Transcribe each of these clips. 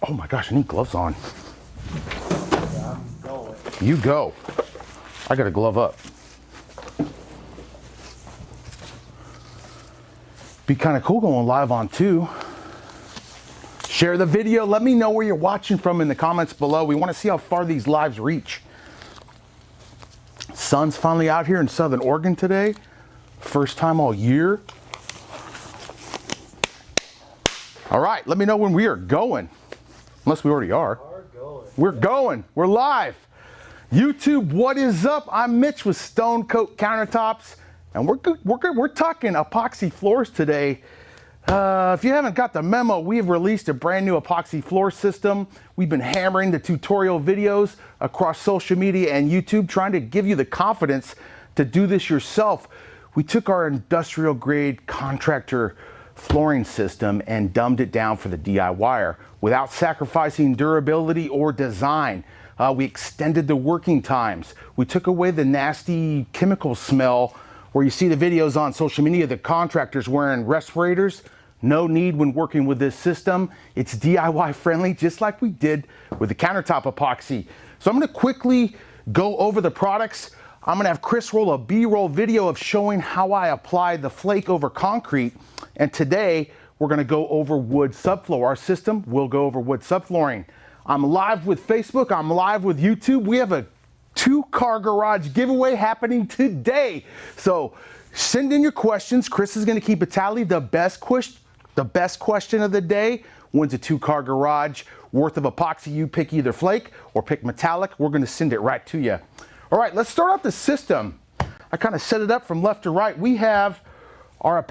Oh my gosh, I need gloves on. Yeah, I'm going. You go. I gotta glove up. Be kind of cool going live on too. Share the video. Let me know where you're watching from in the comments below. We want to see how far these lives reach. Sun's finally out here in Southern Oregon today. First time all year. All right, let me know when we are going. Unless we already are. We're going. We're live. YouTube, what is up? I'm Mitch with Stone Coat Countertops, and we're talking epoxy floors today. If you haven't got the memo, we've released a brand new epoxy floor system. We've been hammering the tutorial videos across social media and YouTube, trying to give you the confidence to do this yourself. We took our industrial grade contractor flooring system and dumbed it down for the DIYer without sacrificing durability or design. We extended the working times. We took away the nasty chemical smell where you see the videos on social media, the contractors wearing respirators. No need when working with this system. It's DIY friendly, just like we did with the countertop epoxy. So I'm gonna quickly go over the products. I'm gonna have Chris roll a B-roll video of showing how I apply the flake over concrete. And today, we're gonna go over wood subfloor. Our system will go over wood subflooring. I'm live with Facebook, I'm live with YouTube. We have a 2-car garage giveaway happening today. So send in your questions. Chris is gonna keep a tally. The best question of the day wins a 2-car garage worth of epoxy. You pick either flake or pick metallic. We're gonna send it right to you. All right, let's start out the system. I kind of set it up from left to right. We have our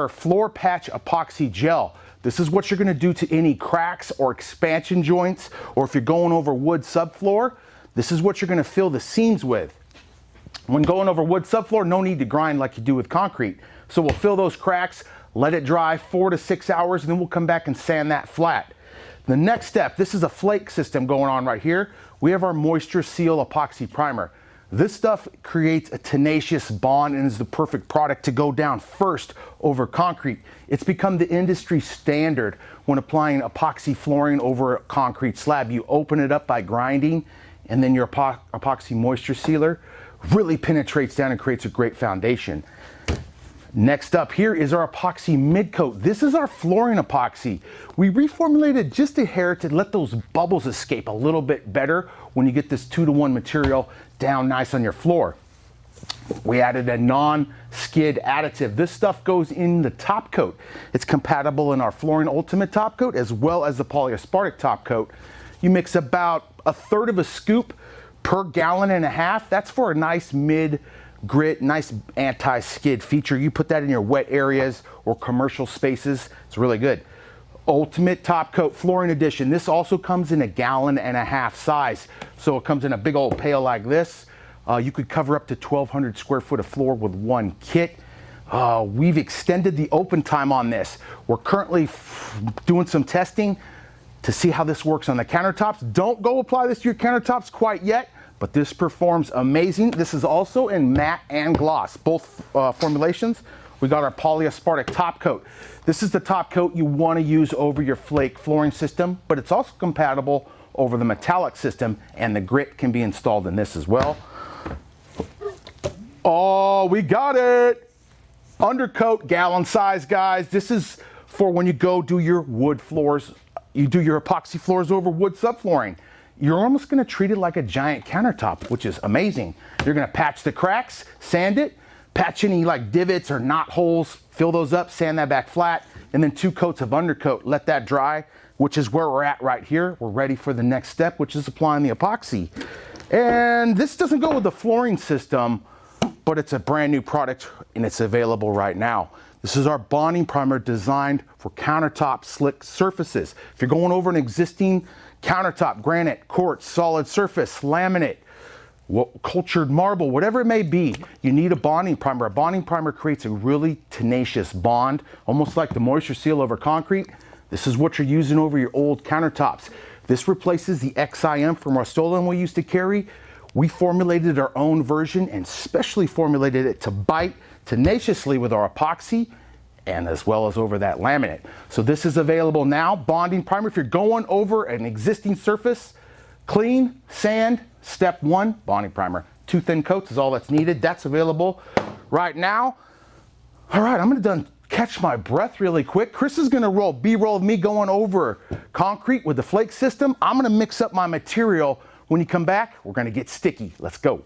Floor Patch Epoxy Gel. This is what you're gonna do to any cracks or expansion joints, or if you're going over wood subfloor, this is what you're gonna fill the seams with. When going over wood subfloor, no need to grind like you do with concrete. So we'll fill those cracks, let it dry 4 to 6 hours, and then we'll come back and sand that flat. The next step, this is a flake system going on right here. We have our Moisture Seal Epoxy Primer. This stuff creates a tenacious bond and is the perfect product to go down first over concrete. It's become the industry standard when applying epoxy flooring over a concrete slab. You open it up by grinding, and then your epoxy moisture sealer really penetrates down and creates a great foundation. Next up here is our Epoxy Midcoat. This is our flooring epoxy. We reformulated just a hair to let those bubbles escape a little bit better when you get this 2-to-1 material down nice on your floor. We added a non-skid additive. This stuff goes in the top coat. It's compatible in our Flooring Ultimate top coat as well as the polyaspartic top coat. You mix about 1/3 of a scoop per 1.5 gallons. That's for a nice mid-grit, nice anti-skid feature. You put that in your wet areas or commercial spaces. It's really good. Ultimate Top Coat Flooring Edition. This also comes in a 1.5 gallon size. So it comes in a big old pail like this. You could cover up to 1,200 square foot of floor with one kit. We've extended the open time on this. We're currently doing some testing to see how this works on the countertops. Don't go apply this to your countertops quite yet, but this performs amazing. This is also in matte and gloss, both formulations. We got our polyaspartic top coat. This is the top coat you want to use over your flake flooring system, but it's also compatible over the metallic system, and the grit can be installed in this as well. Oh, we got it. Undercoat, gallon size, guys. This is for when you go do your wood floors, you do your epoxy floors over wood subflooring. You're almost gonna treat it like a giant countertop, which is amazing. You're gonna patch the cracks, sand it, patch any like divots or knot holes, fill those up, sand that back flat, and then 2 coats of undercoat. Let that dry, which is where we're at right here. We're ready for the next step, which is applying the epoxy. And this doesn't go with the flooring system, but it's a brand new product and it's available right now. This is our bonding primer designed for countertop slick surfaces. If you're going over an existing countertop, granite, quartz, solid surface, laminate, cultured marble, whatever it may be, you need a bonding primer. A bonding primer creates a really tenacious bond, almost like the moisture seal over concrete. This is what you're using over your old countertops. This replaces the XIM from Rust-Oleum we used to carry. We formulated our own version and specially formulated it to bite tenaciously with our epoxy and as well as over that laminate. So this is available now. Bonding primer, if you're going over an existing surface, clean, sand, step 1, bonding primer. 2 thin coats is all that's needed. That's available right now. All right, I'm gonna catch my breath really quick. Chris is gonna roll B-roll of me going over concrete with the Flake system. I'm gonna mix up my material. When you come back, we're gonna get sticky. Let's go.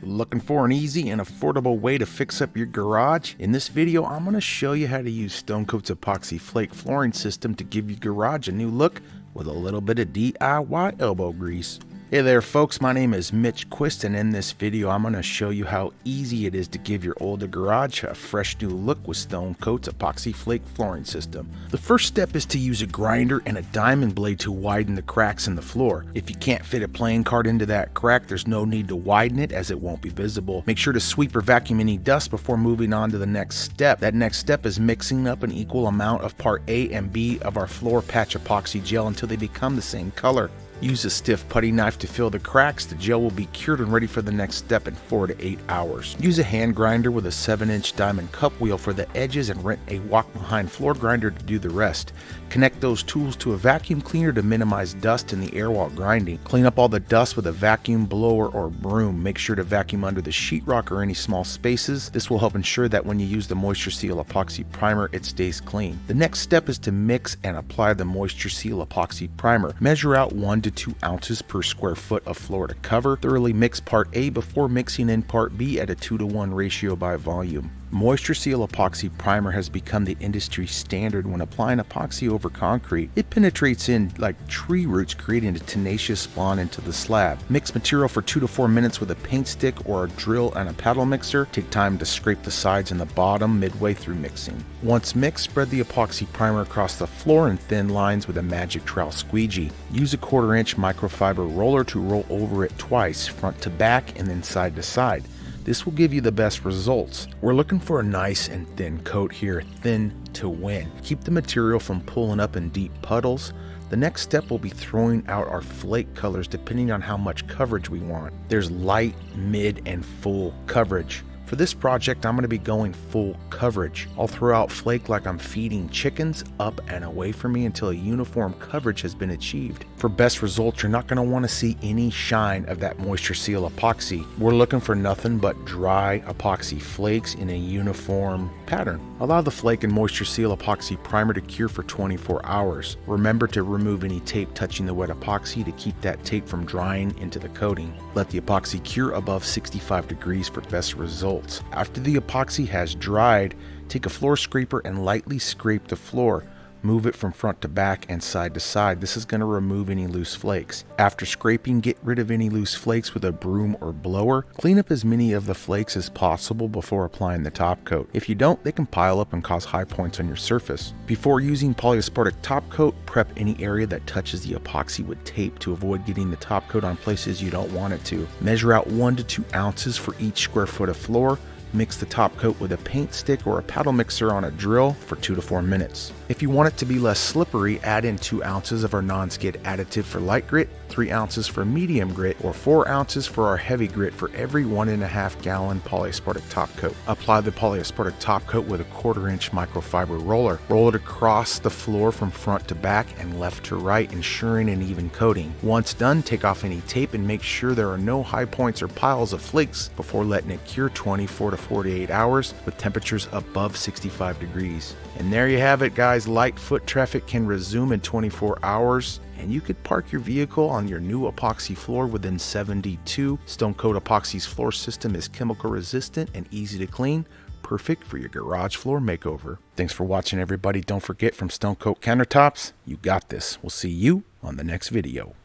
Looking for an easy and affordable way to fix up your garage? In this video, I'm going to show you how to use Stone Coat's Epoxy Flake flooring system to give your garage a new look with a little bit of DIY elbow grease. Hey there folks, my name is Mitch Quist, and in this video I'm going to show you how easy it is to give your older garage a fresh new look with Stone Coat's Epoxy Flake flooring system. The first step is to use a grinder and a diamond blade to widen the cracks in the floor. If you can't fit a playing card into that crack, there's no need to widen it as it won't be visible. Make sure to sweep or vacuum any dust before moving on to the next step. That next step is mixing up an equal amount of part A and B of our Floor Patch Epoxy Gel until they become the same color. Use a stiff putty knife to fill the cracks. The gel will be cured and ready for the next step in 4 to 8 hours. Use a hand grinder with a 7-inch diamond cup wheel for the edges and rent a walk-behind floor grinder to do the rest. Connect those tools to a vacuum cleaner to minimize dust in the air while grinding. Clean up all the dust with a vacuum blower or broom. Make sure to vacuum under the sheetrock or any small spaces. This will help ensure that when you use the Moisture Seal Epoxy Primer, it stays clean. The next step is to mix and apply the Moisture Seal Epoxy Primer. Measure out 1 to 2 ounces per square foot of floor to cover. Thoroughly mix part A before mixing in part B at a 2-to-1 ratio by volume. Moisture Seal Epoxy Primer has become the industry standard when applying epoxy over concrete. It penetrates in like tree roots, creating a tenacious bond into the slab. Mix material for 2 to 4 minutes with a paint stick or a drill and a paddle mixer. Take time to scrape the sides and the bottom midway through mixing. Once mixed, spread the epoxy primer across the floor in thin lines with a magic trowel squeegee. Use a 1/4-inch microfiber roller to roll over it twice, front to back and then side to side. This will give you the best results. We're looking for a nice and thin coat here, thin to win. Keep the material from pulling up in deep puddles. The next step will be throwing out our flake colors depending on how much coverage we want. There's light, mid, and full coverage. For this project, I'm going to be going full coverage. I'll throw out flake like I'm feeding chickens up and away from me until a uniform coverage has been achieved. For best results, you're not going to want to see any shine of that Moisture Seal epoxy. We're looking for nothing but dry epoxy flakes in a uniform pattern. Allow the Flake and Moisture Seal Epoxy Primer to cure for 24 hours. Remember to remove any tape touching the wet epoxy to keep that tape from drying into the coating. Let the epoxy cure above 65 degrees for best results. After the epoxy has dried, take a floor scraper and lightly scrape the floor. Move it from front to back and side to side. This is going to remove any loose flakes. After scraping, get rid of any loose flakes with a broom or blower. Clean up as many of the flakes as possible before applying the top coat. If you don't, they can pile up and cause high points on your surface. Before using polyaspartic top coat, prep any area that touches the epoxy with tape to avoid getting the top coat on places you don't want it to. Measure out 1 to 2 ounces for each square foot of floor. Mix the top coat with a paint stick or a paddle mixer on a drill for 2 to 4 minutes. If you want it to be less slippery, add in 2 ounces of our non-skid additive for light grit, 3 ounces for medium grit, or 4 ounces for our heavy grit for every 1.5 gallon polyaspartic top coat. Apply the polyaspartic top coat with a 1/4-inch microfiber roller. Roll it across the floor from front to back and left to right, ensuring an even coating. Once done, take off any tape and make sure there are no high points or piles of flakes before letting it cure 24 to 48 hours with temperatures above 65 degrees. And there you have it, guys. Light foot traffic can resume in 24 hours, and you could park your vehicle on your new epoxy floor within 72. Stone Coat Epoxy's floor system is chemical resistant and easy to clean, perfect for your garage floor makeover. Thanks for watching, everybody. Don't forget, from Stone Coat Countertops, you got this. We'll see you on the next video.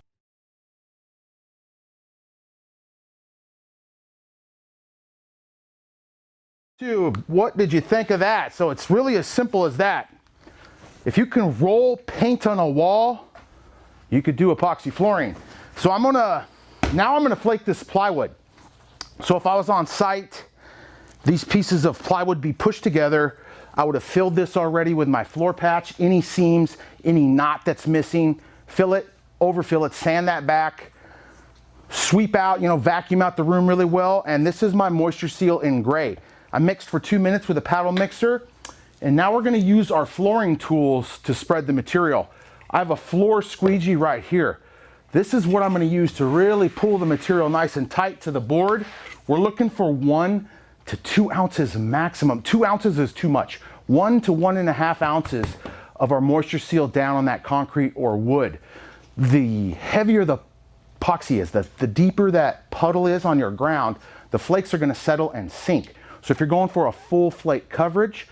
YouTube, what did you think of that? So it's really as simple as that. If you can roll paint on a wall, you could do epoxy flooring. So now I'm gonna flake this plywood. So if I was on site, these pieces of plywood be pushed together. I would have filled this already with my floor patch. Any seams, any knot that's missing, fill it, overfill it, sand that back, sweep out, vacuum out the room really well. And this is my Moisture Seal in gray. I mixed for 2 minutes with a paddle mixer. And now we're gonna use our flooring tools to spread the material. I have a floor squeegee right here. This is what I'm gonna use to really pull the material nice and tight to the board. We're looking for 1 to 2 ounces maximum. 2 ounces is too much. 1 to 1.5 ounces of our moisture seal down on that concrete or wood. The heavier the epoxy is, the deeper that puddle is on your ground, the flakes are gonna settle and sink. So if you're going for a full flake coverage,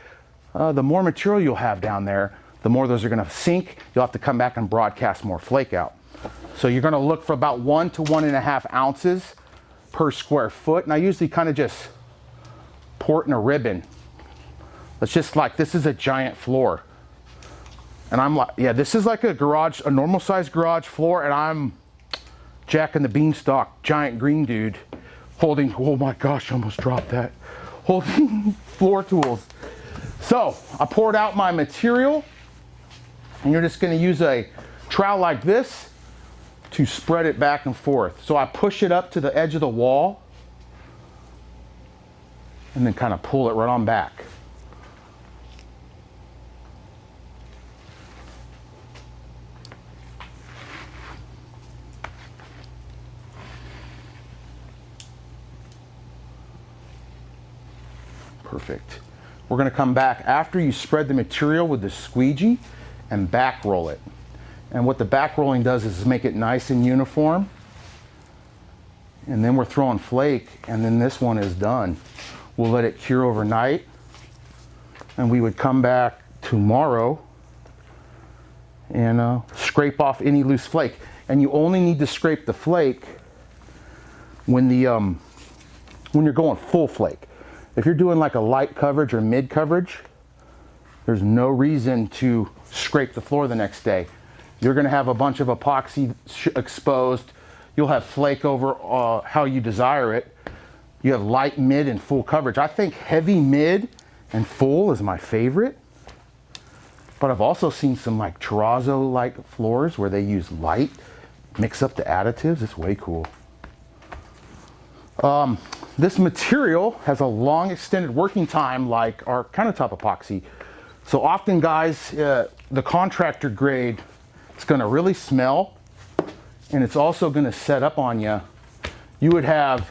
the more material you'll have down there, the more those are gonna sink. You'll have to come back and broadcast more flake out. So you're gonna look for about 1 to 1.5 ounces per square foot. And I usually kind of just pour it in a ribbon. It's just like, this is a giant floor. And I'm like, yeah, this is like a garage, a normal size garage floor, and I'm Jack and the Beanstalk, giant green dude, holding, oh my gosh, I almost dropped that, holding floor tools. So I poured out my material, and you're just gonna use a trowel like this to spread it back and forth. So I push it up to the edge of the wall, and then kind of pull it right on back. Perfect. We're going to come back after you spread the material with the squeegee and back roll it. And what the back rolling does is make it nice and uniform. And then we're throwing flake, and then this one is done. We'll let it cure overnight, and we would come back tomorrow and scrape off any loose flake. And you only need to scrape the flake when you're going full flake. If you're doing like a light coverage or mid coverage, there's no reason to scrape the floor the next day. You're gonna have a bunch of epoxy exposed. You'll have flake over how you desire it. You have light, mid, and full coverage. I think heavy mid and full is my favorite. But I've also seen some like terrazzo-like floors where they use light, mix up the additives. It's way cool. This material has a long extended working time like our countertop epoxy. So often guys, the contractor grade, it's gonna really smell, and it's also gonna set up on you. You would have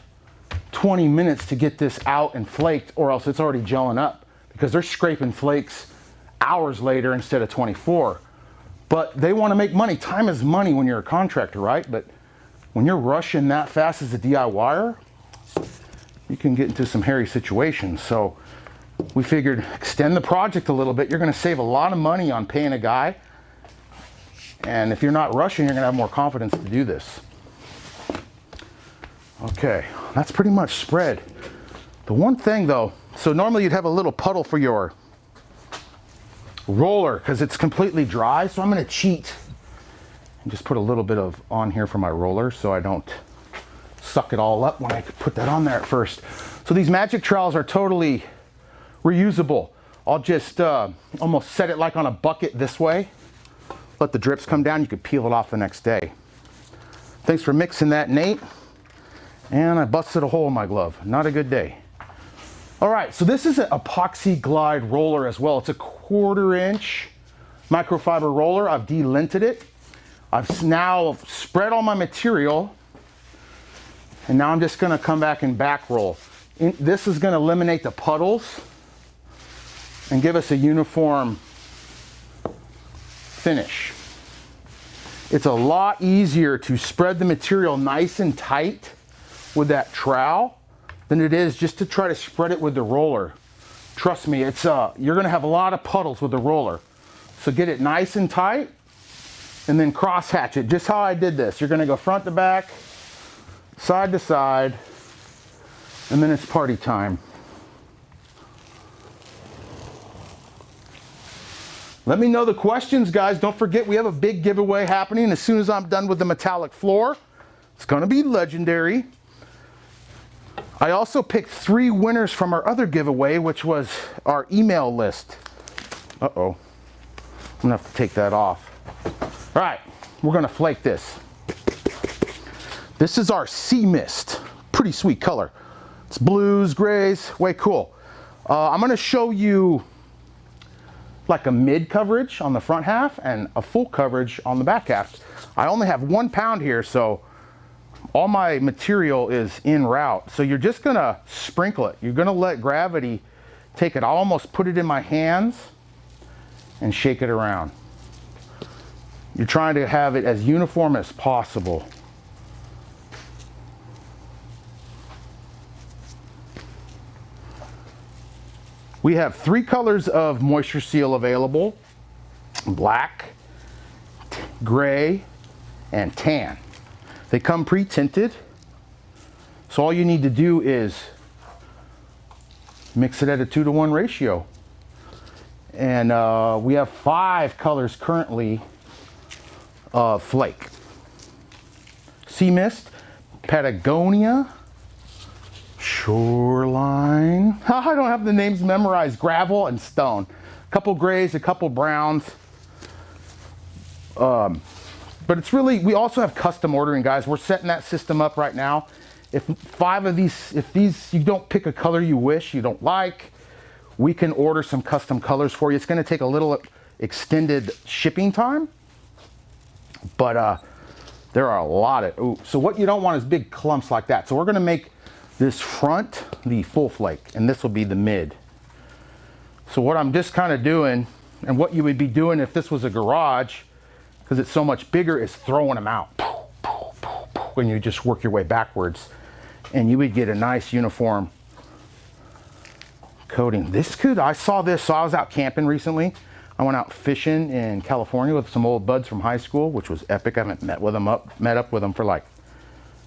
20 minutes to get this out and flaked, or else it's already gelling up, because they're scraping flakes hours later instead of 24. But they wanna make money. Time is money when you're a contractor, right? But when you're rushing that fast as a DIYer, you can get into some hairy situations. So we figured extend the project a little bit. You're gonna save a lot of money on paying a guy. And if you're not rushing, you're gonna have more confidence to do this. Okay, that's pretty much spread. The one thing though, so normally you'd have a little puddle for your roller because it's completely dry. So I'm gonna cheat and just put a little bit of on here for my roller so I don't suck it all up when I could put that on there at first. So these magic trowels are totally reusable. I'll just almost set it like on a bucket this way. Let the drips come down. You could peel it off the next day. Thanks for mixing that, Nate. And I busted a hole in my glove. Not a good day. All right, so this is an epoxy glide roller as well. It's a 1/4 inch microfiber roller. I've delinted it. I've now spread all my material. And now I'm just gonna come back and back roll. This is gonna eliminate the puddles and give us a uniform finish. It's a lot easier to spread the material nice and tight with that trowel than it is just to try to spread it with the roller. Trust me, it's you're gonna have a lot of puddles with the roller. So get it nice and tight and then cross hatch it, just how I did this. You're gonna go front to back, side to side, and then it's party time. Let me know the questions, guys. Don't forget, we have a big giveaway happening as soon as I'm done with the metallic floor. It's gonna be legendary. I also picked 3 winners from our other giveaway, which was our email list. Uh-oh, I'm gonna have to take that off. All right, we're gonna flake this. This is our Sea Mist. Pretty sweet color. It's blues, grays, way cool. I'm gonna show you like a mid coverage on the front half and a full coverage on the back half. I only have 1 pound here, so all my material is en route. So you're just gonna sprinkle it. You're gonna let gravity take it. I'll almost put it in my hands and shake it around. You're trying to have it as uniform as possible. We have 3 colors of moisture seal available: black, gray, and tan. They come pre-tinted. So all you need to do is mix it at a 2-to-1 ratio. And we have 5 colors currently of Flake: Sea Mist, Patagonia, Shoreline. I don't have the names memorized. Gravel and Stone. A couple grays, a couple browns. But it's really, we also have custom ordering, guys. We're setting that system up right now. If 5 of these, you don't pick a color you wish, you don't like, we can order some custom colors for you. It's gonna take a little extended shipping time, but there are a lot of, so what you don't want is big clumps like that. So we're gonna make this front the full flake, and this will be the mid. So what I'm just kind of doing, and what you would be doing if this was a garage, because it's so much bigger, is throwing them out. When you just work your way backwards, and you would get a nice uniform coating. This could, I saw this, so I was out camping recently. I went out fishing in California with some old buds from high school, which was epic. I haven't met up with them for like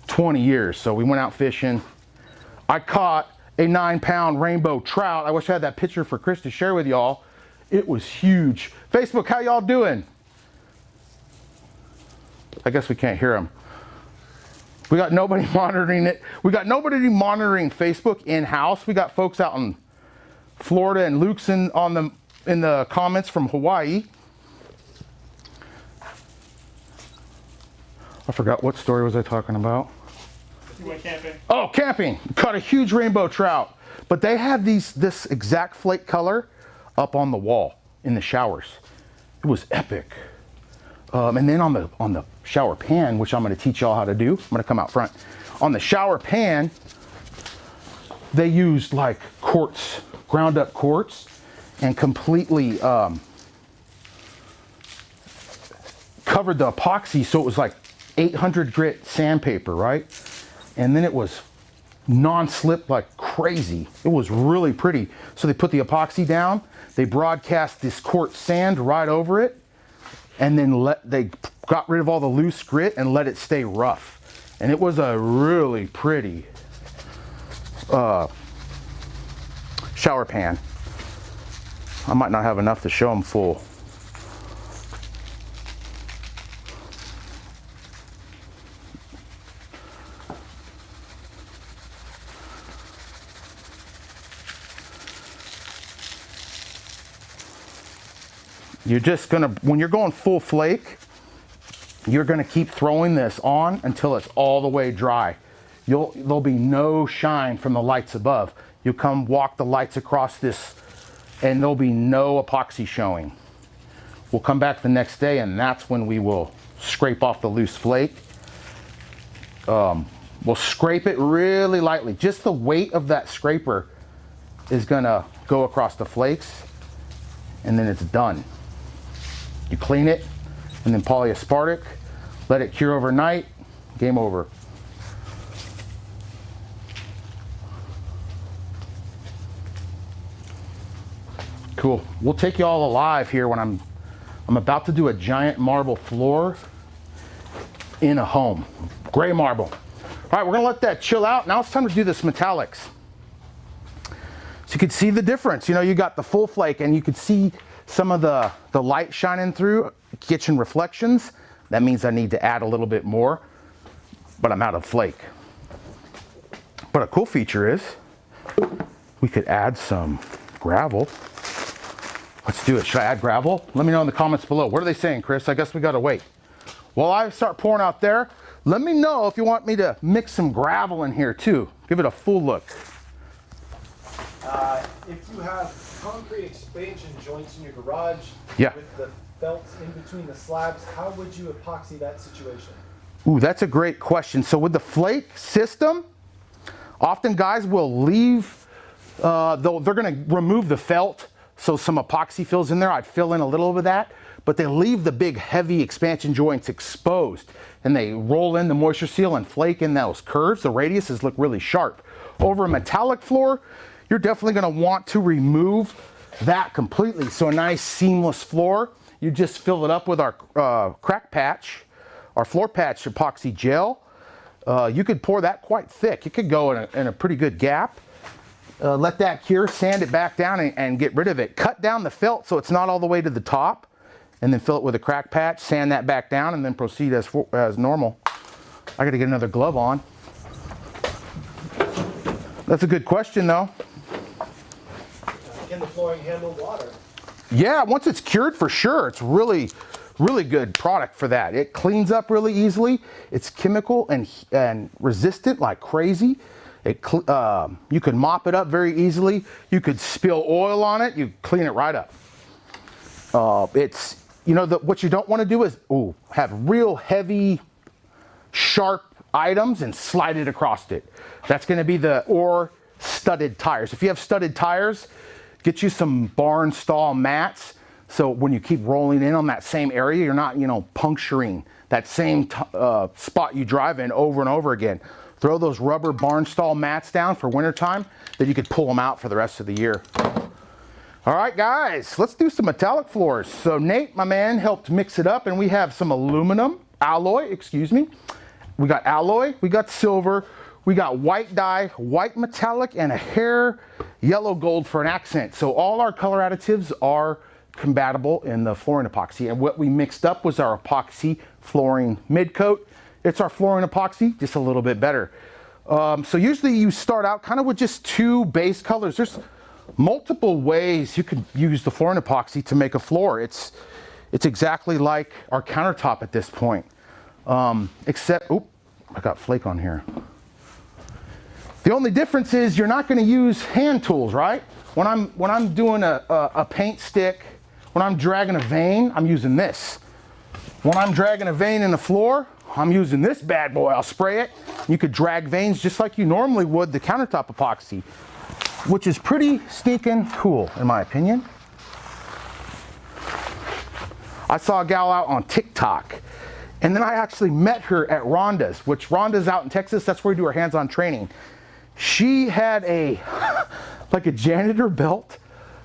20 years. So we went out fishing. I caught a 9-pound rainbow trout. I wish I had that picture for Chris to share with y'all. It was huge. Facebook, how y'all doing? I guess we can't hear them. We got nobody monitoring it. We got nobody monitoring Facebook in-house. We got folks out in Florida, and Luke's in the comments from Hawaii. I forgot, what story was I talking about? You went camping. Oh, camping. Caught a huge rainbow trout. But they have this exact flake color up on the wall in the showers. It was epic. And then on the shower pan, which I'm going to teach y'all how to do, I'm going to come out front. On the shower pan, they used like quartz, ground up quartz, and completely covered the epoxy, so it was like 800 grit sandpaper, right? And then it was non-slip like crazy. It was really pretty. So they put the epoxy down, they broadcast this quartz sand right over it, and then they got rid of all the loose grit and let it stay rough. And it was a really pretty shower pan. I might not have enough to show them full. You're just gonna, when you're going full flake, you're gonna keep throwing this on until it's all the way dry. There'll be no shine from the lights above. You come walk the lights across this and there'll be no epoxy showing. We'll come back the next day, and that's when we will scrape off the loose flake. We'll scrape it really lightly. Just the weight of that scraper is gonna go across the flakes, and then it's done. You clean it, and then polyaspartic, let it cure overnight, game over. Cool. We'll take you all alive here when I'm about to do a giant marble floor in a home. Gray marble. All right, we're gonna let that chill out. Now it's time to do this metallics. So you can see the difference. You know, you got the full flake, and you can see some of the light shining through, kitchen reflections. That means I need to add a little bit more, but I'm out of flake. But a cool feature is we could add some gravel. Let's do it. Should I add gravel? Let me know in the comments below. What are they saying, Chris? I guess we gotta wait. While I start pouring out there, let me know if you want me to mix some gravel in here too. Give it a full look. If you have concrete expansion joints in your garage Yeah. with the felts in between the slabs, how would you epoxy that situation? Ooh, that's a great question. So with the flake system, often guys will leave, they're gonna remove the felt, so some epoxy fills in there. I'd fill in a little of that, but they leave the big heavy expansion joints exposed, and they roll in the moisture seal and flake in those curves. The radiuses look really sharp. Over a metallic floor, you're definitely gonna want to remove that completely. So a nice seamless floor, you just fill it up with our crack patch, our Floor Patch Epoxy Gel. You could pour that quite thick. It could go in a pretty good gap. Let that cure, sand it back down and get rid of it. Cut down the felt so it's not all the way to the top, and then fill it with a crack patch, sand that back down, and then proceed as normal. I gotta get another glove on. That's a good question though. Can the flooring handle water? Yeah, once it's cured, for sure. It's really good product for that. It cleans up really easily. It's chemical and resistant like crazy. You could mop it up very easily. You could spill oil on it. You clean it right up. What you don't want to do is have real heavy, sharp items and slide it across it. That's going to be or studded tires. If you have studded tires, get you some barn stall mats. So when you keep rolling in on that same area, you're not, puncturing that same spot you drive in over and over again. Throw those rubber barn stall mats down for wintertime, then you could pull them out for the rest of the year. All right, guys, let's do some metallic floors. So Nate, my man, helped mix it up, and we have some alloy, excuse me. We got alloy, we got silver, we got white dye, white metallic, and a hair yellow gold for an accent. So all our color additives are compatible in the flooring epoxy, and what we mixed up was our epoxy flooring midcoat. It's our flooring epoxy, just a little bit better. So usually you start out kind of with just two base colors. There's multiple ways you can use the flooring epoxy to make a floor. It's exactly like our countertop at this point, except I got flake on here. The only difference is you're not going to use hand tools, right? When I'm doing a paint stick, when I'm dragging a vein, I'm using this. When I'm dragging a vein in the floor, I'm using this bad boy. I'll spray it. You could drag veins just like you normally would the countertop epoxy, which is pretty stinking cool in my opinion. I saw a gal out on TikTok, and then I actually met her at Rhonda's, which Rhonda's out in Texas. That's where we do our hands-on training. She had like a janitor belt,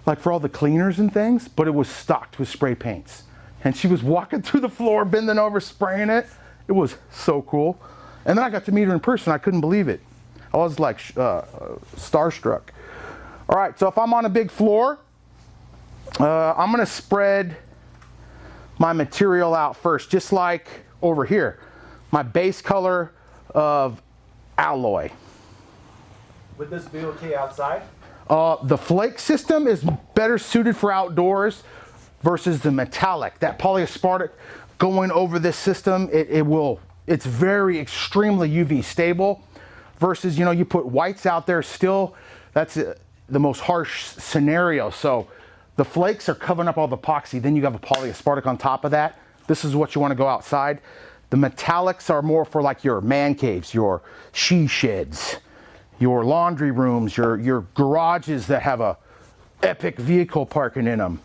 like for all the cleaners and things, but it was stocked with spray paints. And she was walking through the floor, bending over, spraying it. It was so cool. And then I got to meet her in person. I couldn't believe it. I was like starstruck. All right, so if I'm on a big floor, I'm gonna spread my material out first, just like over here. My base color of alloy. Would this be okay outside? The flake system is better suited for outdoors versus the metallic. That polyaspartic going over this system, it's very extremely UV stable versus, you put whites out there still, that's the most harsh scenario. So the flakes are covering up all the epoxy, then you have a polyaspartic on top of that. This is what you want to go outside. The metallics are more for like your man caves, your she sheds, your laundry rooms, your garages that have a epic vehicle parking in them.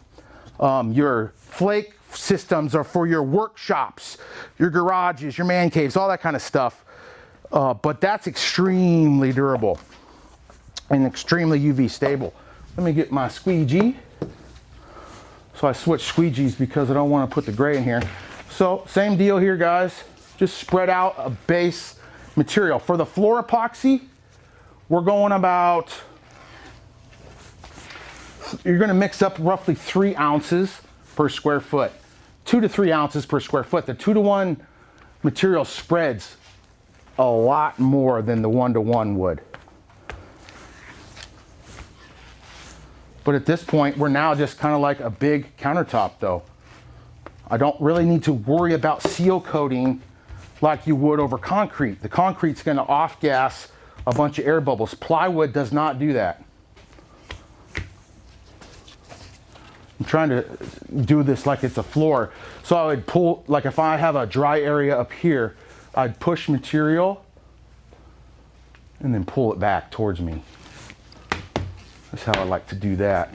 Your flake systems are for your workshops, your garages, your man caves, all that kind of stuff. But that's extremely durable and extremely UV stable. Let me get my squeegee. So I switched squeegees because I don't want to put the gray in here. So same deal here, guys. Just spread out a base material. For the floor epoxy, we're going about, you're going to mix up roughly 3 ounces per square foot. 2 to 3 ounces per square foot. The 2-to-1 material spreads a lot more than the 1-to-1 would. But at this point, we're now just kind of like a big countertop though. I don't really need to worry about seal coating like you would over concrete. The concrete's going to off-gas a bunch of air bubbles. Plywood does not do that. trying to do this like it's a floor. So I would pull, like if I have a dry area up here, I'd push material and then pull it back towards me. That's how I like to do that.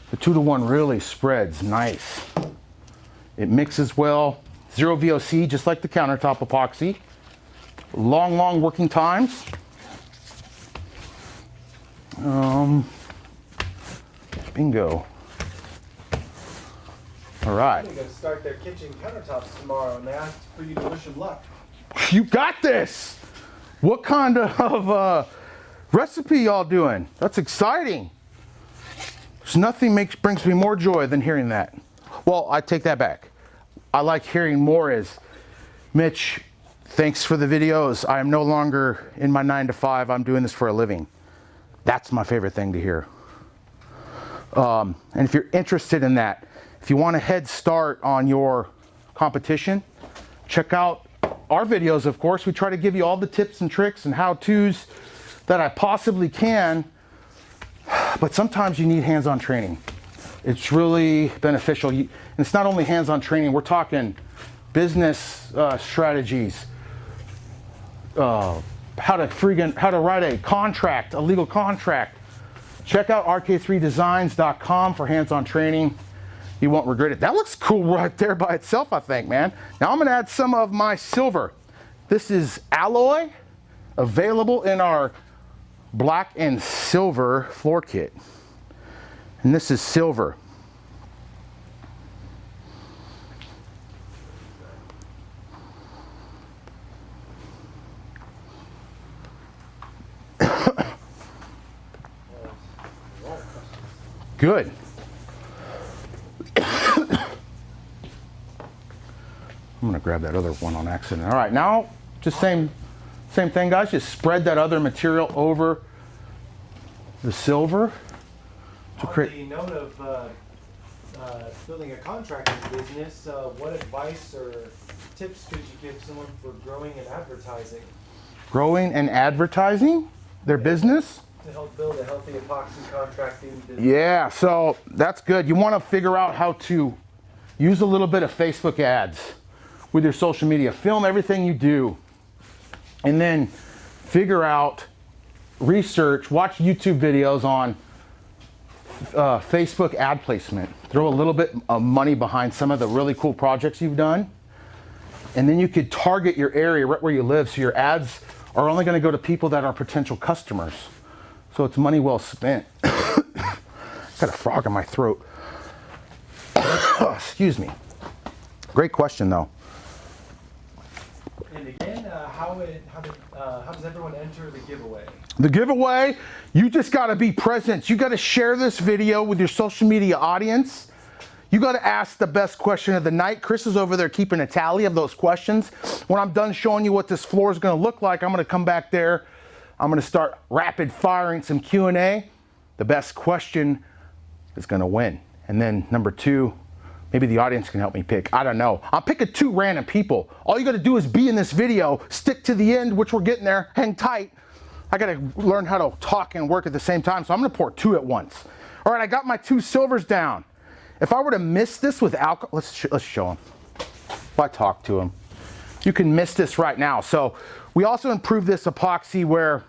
The 2-to-1 really spreads nice. It mixes well. Zero VOC, just like the countertop epoxy. Long working times. Bingo. All right. They're going to start their kitchen countertops tomorrow, and they asked for you to wish them luck. You got this. What kind of recipe y'all doing? That's exciting. There's nothing brings me more joy than hearing that. Well, I take that back. I like hearing more is, Mitch, thanks for the videos. I am no longer in my 9-to-5. I'm doing this for a living. That's my favorite thing to hear. And if you're interested in that, if you want a head start on your competition, check out our videos, of course. We try to give you all the tips and tricks and how-tos that I possibly can, but sometimes you need hands-on training. It's really beneficial. And it's not only hands-on training, we're talking business strategies, how to write a contract, a legal contract. Check out rk3designs.com for hands-on training. You won't regret it. That looks cool right there by itself, I think, man. Now I'm gonna add some of my silver. This is alloy, available in our black and silver floor kit. And this is silver. Good. I'm gonna grab that other one on accident. All right, now just same thing, guys. Just spread that other material over the silver to create. On the note of building a contracting business, what advice or tips could you give someone for growing and advertising? Growing and advertising their business? To help build a healthy epoxy contracting business. Yeah, so that's good. You want to figure out how to use a little bit of Facebook ads with your social media. Film everything you do, and then figure out, research, watch YouTube videos on Facebook ad placement. Throw a little bit of money behind some of the really cool projects you've done, and then you could target your area right where you live, so your ads are only going to go to people that are potential customers. So it's money well spent. Got a frog in my throat. Excuse me. Great question, though. And again, how does everyone enter the giveaway? The giveaway, you just got to be present. You got to share this video with your social media audience. You got to ask the best question of the night. Chris is over there keeping a tally of those questions. When I'm done showing you what this floor is going to look like, I'm going to come back there. I'm going to start rapid firing some Q&A. The best question is going to win. And then number 2, maybe the audience can help me pick. I don't know. I'm picking 2 random people. All you got to do is be in this video, stick to the end, which we're getting there, hang tight. I got to learn how to talk and work at the same time, so I'm going to pour 2 at once. All right, I got my 2 silvers down. If I were to miss this with alcohol, let's show them. If I talk to them, you can miss this right now. So we also improved this epoxy where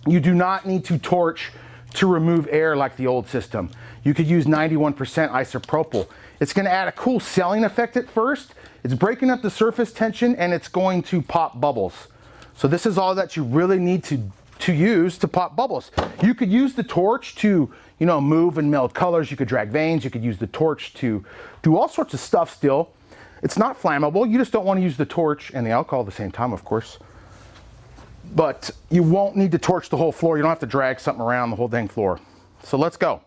you do not need to torch to remove air like the old system. You could use 91% isopropyl. It's going to add a cool sealing effect at first. It's breaking up the surface tension, and it's going to pop bubbles. So this is all that you really need to use to pop bubbles. You could use the torch to, you know, move and meld colors. You could drag veins. You could use the torch to do all sorts of stuff still. It's not flammable. You just don't want to use the torch and the alcohol at the same time, of course. But you won't need to torch the whole floor. You don't have to drag something around the whole dang floor. So let's go.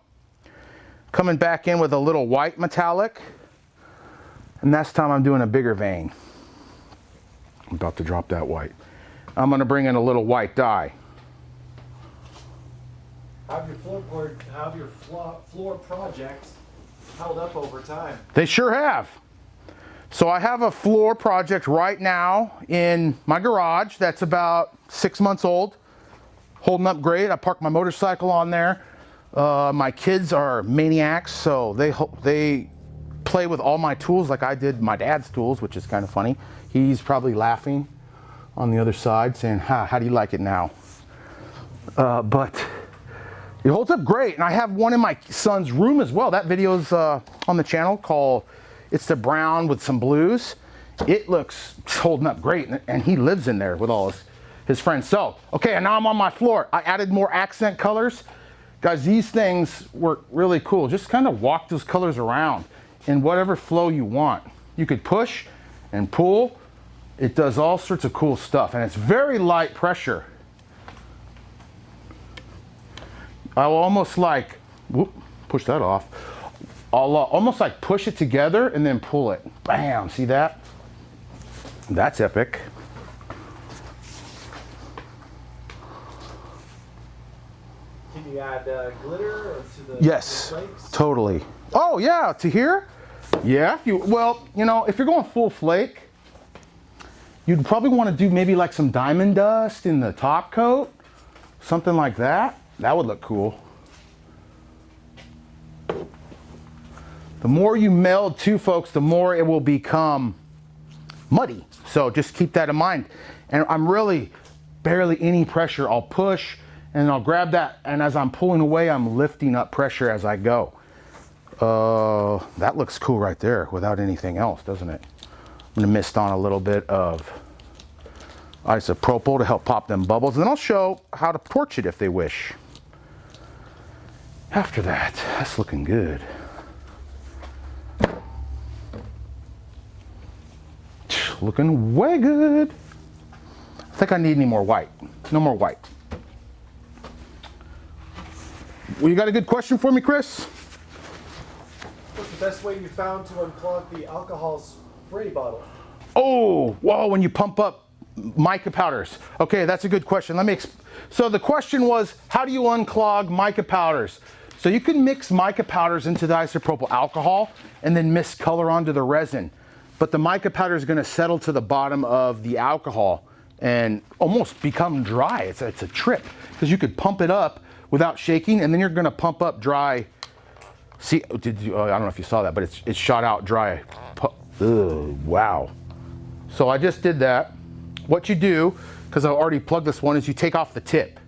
Coming back in with a little white metallic. And this time I'm doing a bigger vein. I'm about to drop that white. I'm going to bring in a little white dye. Have your floor projects held up over time? They sure have. So I have a floor project right now in my garage that's about 6 months old. holding up great. I parked my motorcycle on there. My kids are maniacs, so they play with all my tools like I did my dad's tools, which is kind of funny. He's probably laughing on the other side saying, how do you like it now? But it holds up great. And I have one in my son's room as well. That video's on the channel called It's the Brown with Some Blues. It looks holding up great, and he lives in there with all his friends. So, okay, and now I'm on my floor. I added more accent colors. Guys, these things work really cool. Just kind of walk those colors around in whatever flow you want. You could push and pull. It does all sorts of cool stuff, and it's very light pressure. I'll almost like, push that off. I'll almost like push it together and then pull it. Bam, see that? That's epic. Can you add glitter to the Yes, flakes? totally. Oh yeah, to here? Yeah, well, you know, if you're going full flake, you'd probably want to do maybe like some diamond dust in the top coat, something like that. That would look cool. The more you meld too, folks, the more it will become muddy. So just keep that in mind. And I'm really barely any pressure. I'll push and I'll grab that, and as I'm pulling away, I'm lifting up pressure as I go. That looks cool right there without anything else, doesn't it? I'm gonna mist on a little bit of isopropyl to help pop them bubbles, and then I'll show how to torch it if they wish. After that, that's looking good. Looking way good. I think I need any more white. No more white. Well, you got a good question for me, Chris? What's the best way you found to unclog the alcohol spray bottle? Oh, whoa, when you pump up mica powders. Okay, that's a good question. So the question was, how do you unclog mica powders? So you can mix mica powders into the isopropyl alcohol and then mist color onto the resin. But the mica powder is going to settle to the bottom of the alcohol and almost become dry. It's a trip because you could pump it up without shaking, and then you're going to pump up dry. See, I don't know if you saw that, but it's shot out dry. Ugh, wow. So I just did that. What you do, because I already plugged this one, is you take off the tip.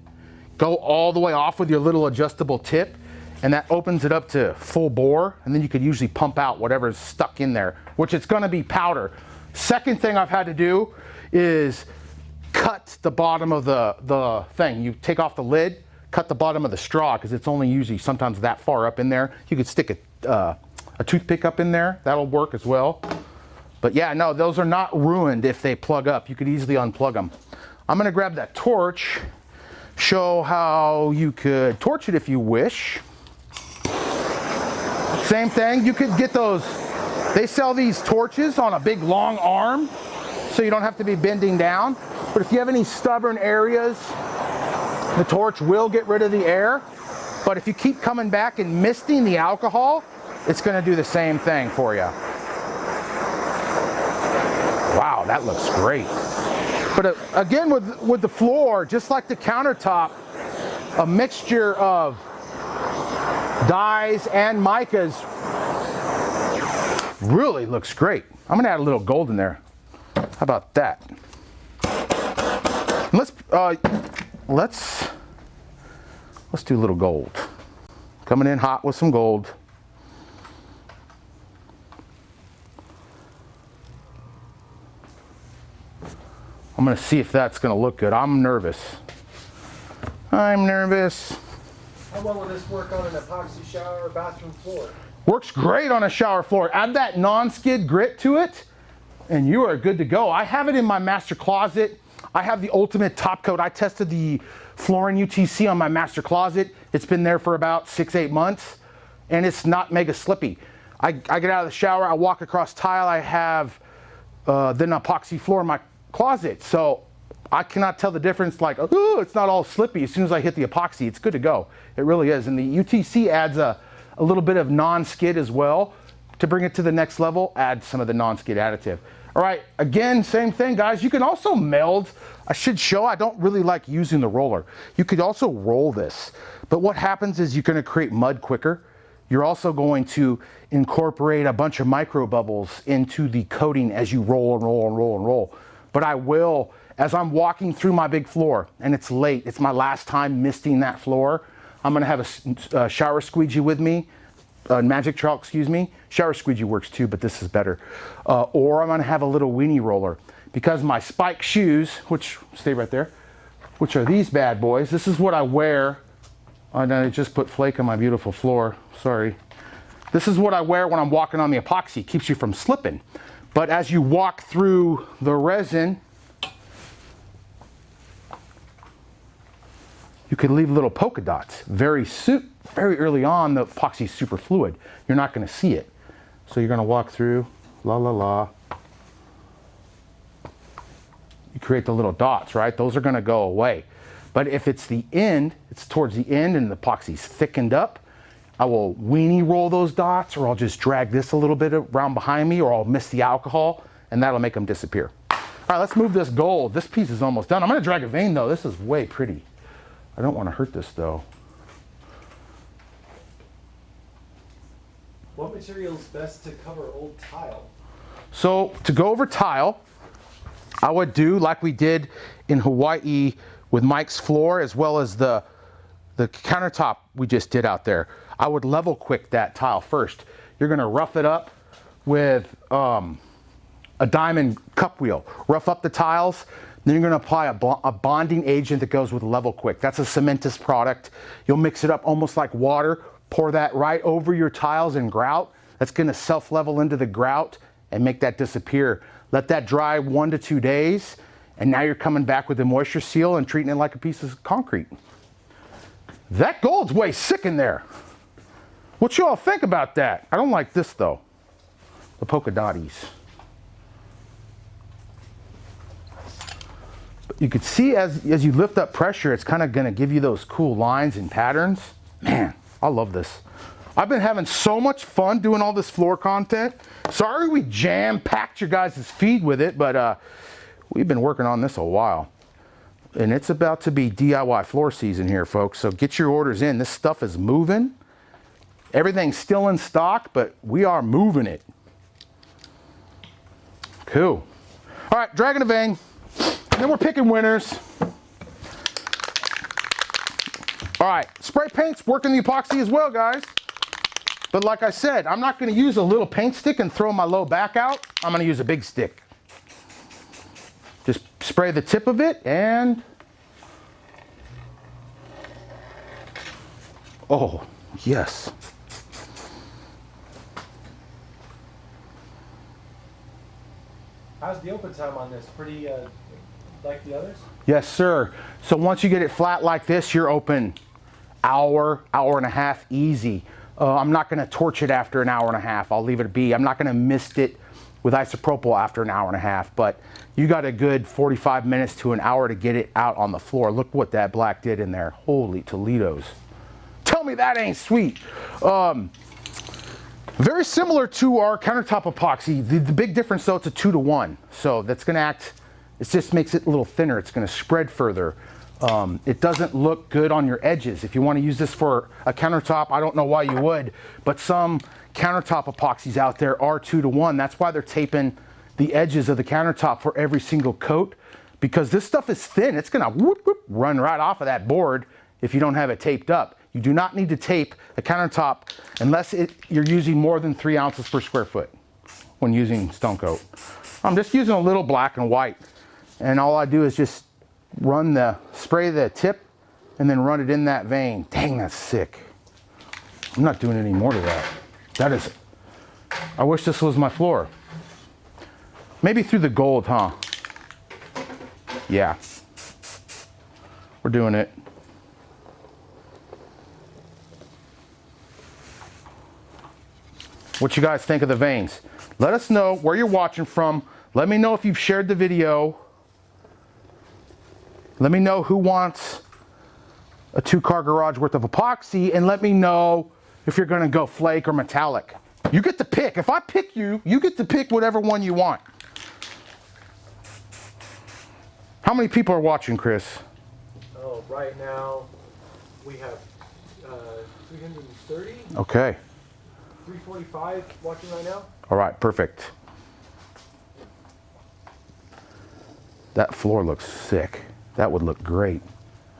Go all the way off with your little adjustable tip, and that opens it up to full bore, and then you could usually pump out whatever's stuck in there, which it's gonna be powder. Second thing I've had to do is cut the bottom of the thing. You take off the lid, cut the bottom of the straw, because it's only usually sometimes that far up in there. You could stick a toothpick up in there, that'll work as well. But yeah, no, those are not ruined if they plug up. You could easily unplug them. I'm gonna grab that torch, show how you could torch it if you wish. Same thing, you could get those, they sell these torches on a big long arm, so you don't have to be bending down. But if you have any stubborn areas, the torch will get rid of the air. But if you keep coming back and misting the alcohol, it's gonna do the same thing for you. Wow, that looks great. But again, with the floor, just like the countertop, a mixture of dyes and micas really looks great. I'm gonna add a little gold in there. How about that? Let's do a little gold. Coming in hot with some gold. I'm gonna see if that's gonna look good. I'm nervous. I'm nervous. How well will this work on an epoxy shower or bathroom floor? Works great on a shower floor. Add that non-skid grit to it, and you are good to go. I have it in my master closet. I have the ultimate top coat. I tested the flooring UTC on my master closet. It's been there for about 6-8 months, and it's not mega slippy. I get out of the shower, I walk across tile, I have then epoxy floor in my closet. So I cannot tell the difference, like, oh, it's not all slippy. As soon as I hit the epoxy, it's good to go. It really is. And the UTC adds a little bit of non-skid as well. To bring it to the next level, add some of the non-skid additive. All right, again, same thing, guys. You can also meld. I should show, I don't really like using the roller. You could also roll this. But what happens is you're gonna create mud quicker. You're also going to incorporate a bunch of micro bubbles into the coating as you roll and roll and roll and roll. But I will, as I'm walking through my big floor, and it's late, it's my last time misting that floor, I'm gonna have a shower squeegee with me, magic chalk, excuse me. Shower squeegee works too, but this is better. Or I'm gonna have a little weenie roller, because my spike shoes, which, stay right there, which are these bad boys, this is what I wear. And I just put Flake on my beautiful floor, sorry. This is what I wear when I'm walking on the epoxy, it keeps you from slipping. But as you walk through the resin, you could leave little polka dots. Very early on, the epoxy is super fluid. You're not gonna see it. So you're gonna walk through, la la la. You create the little dots, right? Those are gonna go away. But if it's the end, it's towards the end and the epoxy's thickened up, I will weenie roll those dots, or I'll just drag this a little bit around behind me, or I'll mist the alcohol, and that'll make them disappear. All right, let's move this gold. This piece is almost done. I'm gonna drag a vein though. This is way pretty. I don't wanna hurt this though. What material is best to cover old tile? So to go over tile, I would do like we did in Hawaii with Mike's floor, as well as the countertop we just did out there. I would level quick that tile first. You're gonna rough it up with a diamond cup wheel. Rough up the tiles, then you're gonna apply a bonding agent that goes with level quick. That's a cementous product. You'll mix it up almost like water, pour that right over your tiles and grout. That's gonna self-level into the grout and make that disappear. Let that dry 1 to 2 days, and now you're coming back with the moisture seal and treating it like a piece of concrete. That gold's way sick in there. What you all think about that? I don't like this though, the polka dotties. But you could see as you lift up pressure, it's kind of gonna give you those cool lines and patterns. Man, I love this. I've been having so much fun doing all this floor content. Sorry we jam-packed your guys' feed with it, but we've been working on this a while. And it's about to be DIY floor season here, folks. So get your orders in. This stuff is moving. Everything's still in stock, but we are moving it. Cool. All right, dragging a vein. And then we're picking winners. All right, spray paint's working the epoxy as well, guys. But like I said, I'm not gonna use a little paint stick and throw my low back out. I'm gonna use a big stick. Just spray the tip of it and, oh, yes. How's the open time on this? Pretty like the others? Yes, sir. So once you get it flat like this, you're open hour and a half easy. I'm not gonna torch it after an hour and a half. I'll leave it be. I'm not gonna mist it with isopropyl after an hour and a half, but you got a good 45 minutes to an hour to get it out on the floor. Look what that black did in there. Holy Toledos. Tell me that ain't sweet. Very similar to our countertop epoxy. The big difference though, it's a 2-to-1. So that's gonna act, it just makes it a little thinner. It's gonna spread further. It doesn't look good on your edges. If you wanna use this for a countertop, I don't know why you would, but some countertop epoxies out there are 2-to-1. That's why they're taping the edges of the countertop for every single coat, because this stuff is thin. It's gonna whoop, whoop, run right off of that board if you don't have it taped up. You do not need to tape a countertop unless you're using more than 3 ounces per square foot when using Stone Coat. I'm just using a little black and white, and all I do is just spray the tip and then run it in that vein. Dang, that's sick. I'm not doing any more to that. That is, I wish this was my floor. Maybe through the gold, huh? Yeah. We're doing it. What you guys think of the veins? Let us know where you're watching from. Let me know if you've shared the video. Let me know who wants a 2-car garage worth of epoxy, and let me know if you're gonna go flake or metallic. You get to pick. If I pick you, you get to pick whatever one you want. How many people are watching, Chris? Oh, right now we have 330, Okay. 345 watching right now. All right, perfect. That floor looks sick. That would look great.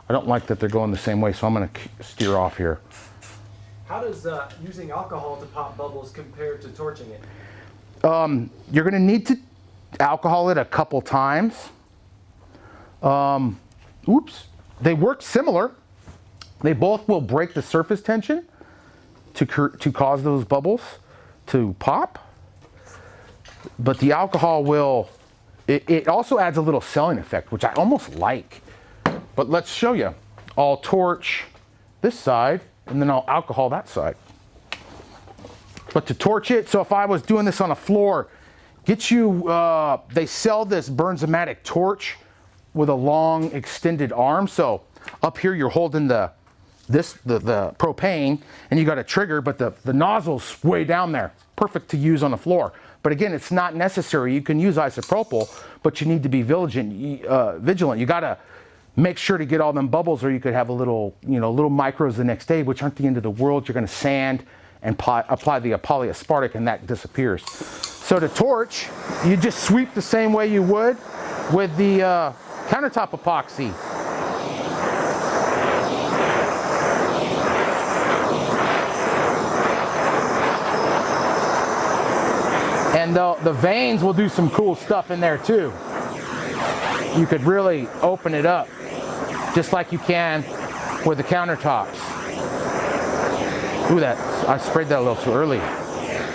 I don't like that they're going the same way, so I'm going to steer off here. How does using alcohol to pop bubbles compare to torching it? You're going to need to alcohol it a couple times. Oops. They work similar. They both will break the surface tension to cause those bubbles to pop. But the alcohol will, it also adds a little selling effect, which I almost like. But let's show you. I'll torch this side, and then I'll alcohol that side. But to torch it, so if I was doing this on a floor, get you, they sell this Burns-O-Matic torch with a long extended arm. So up here you're holding the propane, and you got a trigger, but the nozzle's way down there. Perfect to use on the floor. But again, it's not necessary. You can use isopropyl, but you need to be vigilant. You gotta make sure to get all them bubbles, or you could have a little, little micros the next day, which aren't the end of the world. You're gonna sand and apply the polyaspartic, and that disappears. So to torch, you just sweep the same way you would with the countertop epoxy. And the veins will do some cool stuff in there too. You could really open it up just like you can with the countertops. Ooh, I sprayed that a little too early.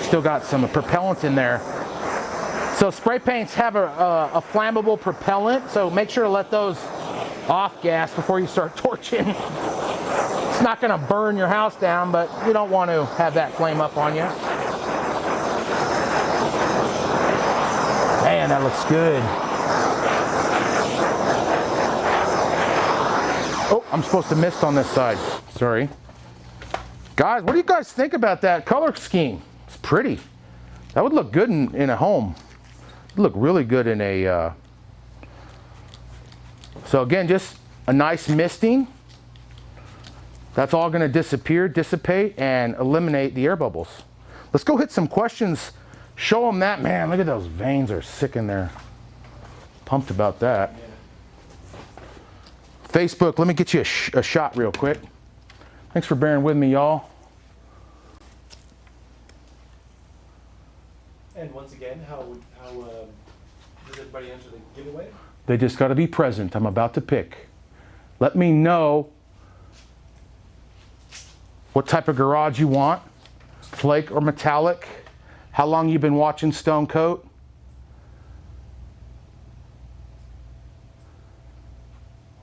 Still got some propellant in there. So spray paints have a flammable propellant, so make sure to let those off gas before you start torching. It's not gonna burn your house down, but you don't want to have that flame up on you. Man, that looks good. Oh, I'm supposed to mist on this side. Sorry. Guys, what do you guys think about that color scheme? It's pretty. That would look good in a home. It would look really good in a... So again, just a nice misting. That's all going to dissipate, and eliminate the air bubbles. Let's go hit some questions. Show them that. Man, look at those veins are sick in there. Pumped about that. Facebook, let me get you a shot real quick. Thanks for bearing with me, y'all. And once again, how does everybody enter the giveaway? They just got to be present. I'm about to pick. Let me know what type of garage you want, flake or metallic, how long you've been watching Stone Coat.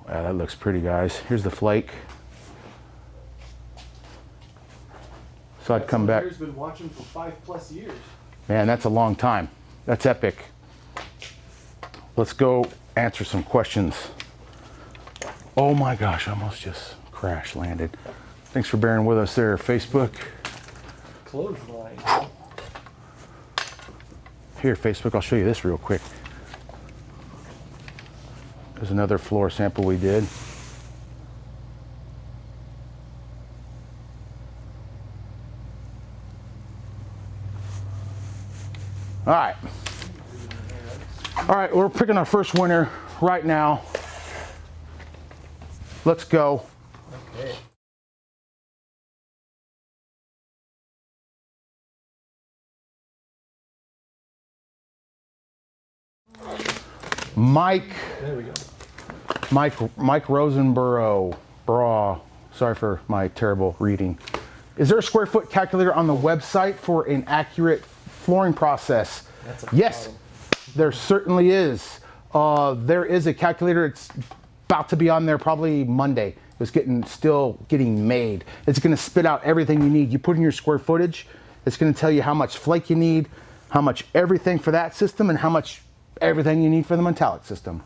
Wow, that looks pretty, guys. Here's the flake. So I'd come back. Been watching for 5+ years. Man, that's a long time. That's epic. Let's go answer some questions. Oh my gosh, I almost just crash landed. Thanks for bearing with us there, Facebook. Clothesline. Here, Facebook, I'll show you this real quick. There's another floor sample we did. All right. All right, we're picking our first winner right now. Let's go. Okay. Mike. There we go. Mike Rosenborough. Sorry for my terrible reading. Is there a square foot calculator on the website for an accurate flooring process? Yes, there certainly is. There is a calculator. It's about to be on there probably Monday. It's still getting made. It's going to spit out everything you need. You put in your square footage. It's going to tell you how much flake you need, how much everything for that system, and how much everything you need for the metallic system.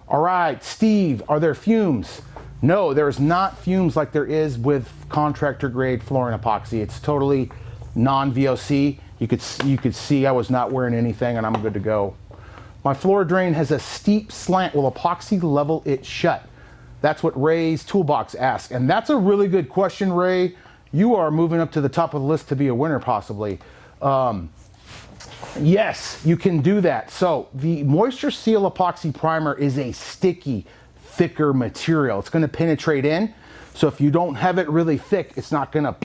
All right, Steve, are there fumes? No, there's not fumes like there is with contractor grade flooring epoxy. It's totally non-VOC. You could see I was not wearing anything, and I'm good to go. My floor drain has a steep slant. Will epoxy level it shut? That's what Ray's Toolbox asked. And that's a really good question, Ray. You are moving up to the top of the list to be a winner, possibly. Yes, you can do that. So the Moisture Seal Epoxy Primer is a sticky, thicker material. It's gonna penetrate in. So if you don't have it really thick, it's not gonna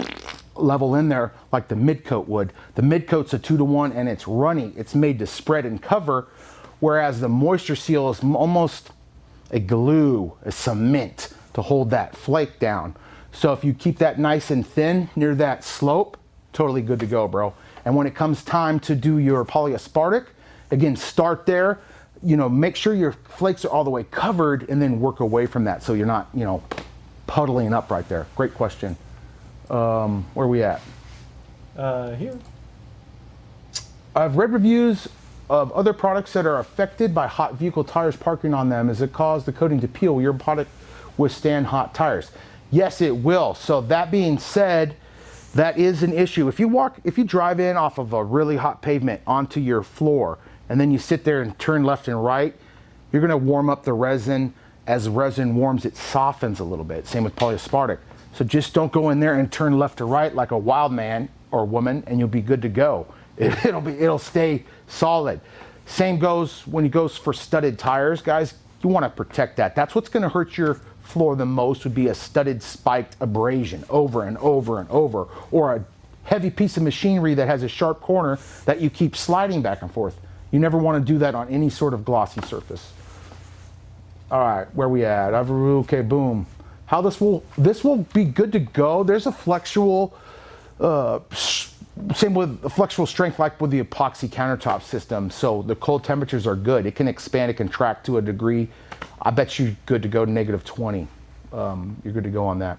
level in there like the Midcoat would. The Midcoat's a 2-to-1 and it's runny. It's made to spread and cover, whereas the Moisture Seal is almost a glue, a cement to hold that flake down. So if you keep that nice and thin near that slope, totally good to go, bro. And when it comes time to do your polyaspartic, again, start there, you know, make sure your flakes are all the way covered and then work away from that so you're not, you know, puddling up right there. Great question. Where are we at? Here. I've read reviews of other products that are affected by hot vehicle tires parking on them. Does it cause the coating to peel? Will your product withstand hot tires? Yes, it will. So that being said, that is an issue. If you drive in off of a really hot pavement onto your floor, and then you sit there and turn left and right, you're gonna warm up the resin. As resin warms, it softens a little bit. Same with polyaspartic. So just don't go in there and turn left to right like a wild man or woman, and you'll be good to go. It'll stay solid. Same goes when it goes for studded tires, guys. You wanna protect that. That's what's gonna hurt your floor the most, would be a studded spiked abrasion over and over and over, or a heavy piece of machinery that has a sharp corner that you keep sliding back and forth. You never want to do that on any sort of glossy surface. All right, where we at? Okay, boom. How this will be good to go. There's a flexual, same with a flexual strength like with the epoxy countertop system. So the cold temperatures are good. It can expand, it can contract to a degree. I bet you're good to go to -20. You're good to go on that.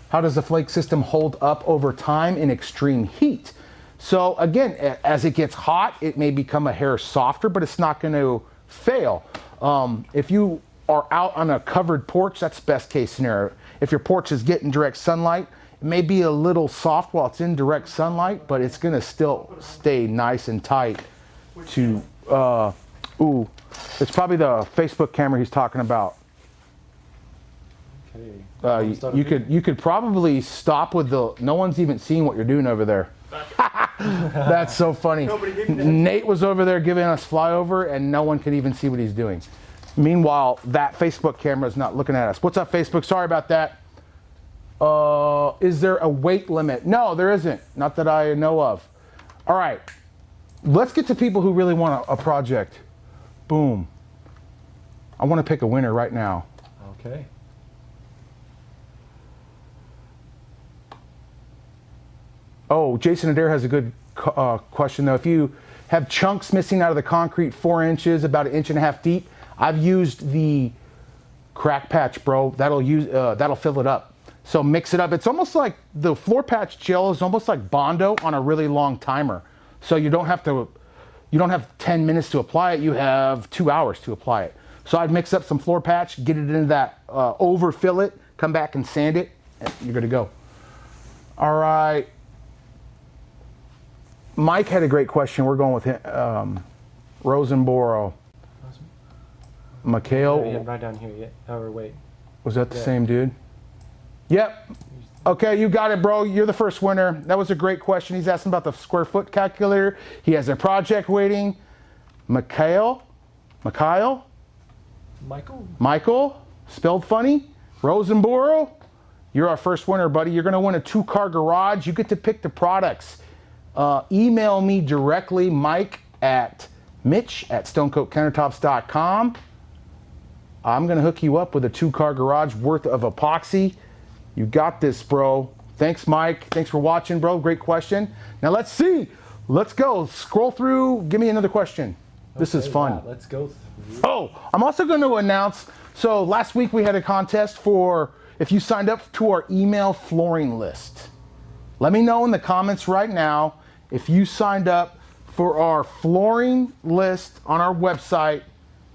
How does the flake system hold up over time in extreme heat? So again, as it gets hot, it may become a hair softer, but it's not going to fail. If you are out on a covered porch, that's best case scenario. If your porch is getting direct sunlight, it may be a little soft while it's in direct sunlight, but it's going to still stay nice and tight to, it's probably the Facebook camera he's talking about. Okay. You could probably stop with the, no one's even seeing what you're doing over there. That's so funny. Nate was over there giving us flyover and no one could even see what he's doing. Meanwhile, that Facebook camera is not looking at us. What's up, Facebook? Sorry about that. Is there a weight limit? No, there isn't. Not that I know of. All right. Let's get to people who really want a project. Boom. I want to pick a winner right now. Okay. Oh, Jason Adair has a good question though. If you have chunks missing out of the concrete 4 inches, about 1.5 inches deep, I've used the crack patch, bro. That'll fill it up. So mix it up. It's almost like the floor patch gel is almost like Bondo on a really long timer. So you don't have 10 minutes to apply it. You have 2 hours to apply it. So I'd mix up some floor patch, get it into that, overfill it, come back and sand it, and you're good to go. All right. Mike had a great question. We're going with him. Rosenboro. Mikhail. Yeah, right down here. Yeah. Or wait. Was that the same dude? Yep. Okay, you got it, bro. You're the first winner. That was a great question. He's asking about the square foot calculator. He has a project waiting. Mikhail, spelled funny. Rosenboro, you're our first winner, buddy. You're going to win a 2-car garage. You get to pick the products. Email me directly, Mitch@stonecoatcountertops.com. I'm going to hook you up with a 2-car garage worth of epoxy. You got this, bro. Thanks, Mike. Thanks for watching, bro. Great question. Now let's see. Let's go. Scroll through. Give me another question. This is fun. Yeah, let's go through. Oh, I'm also going to announce, so last week we had a contest for if you signed up to our email flooring list. Let me know in the comments right now if you signed up for our flooring list on our website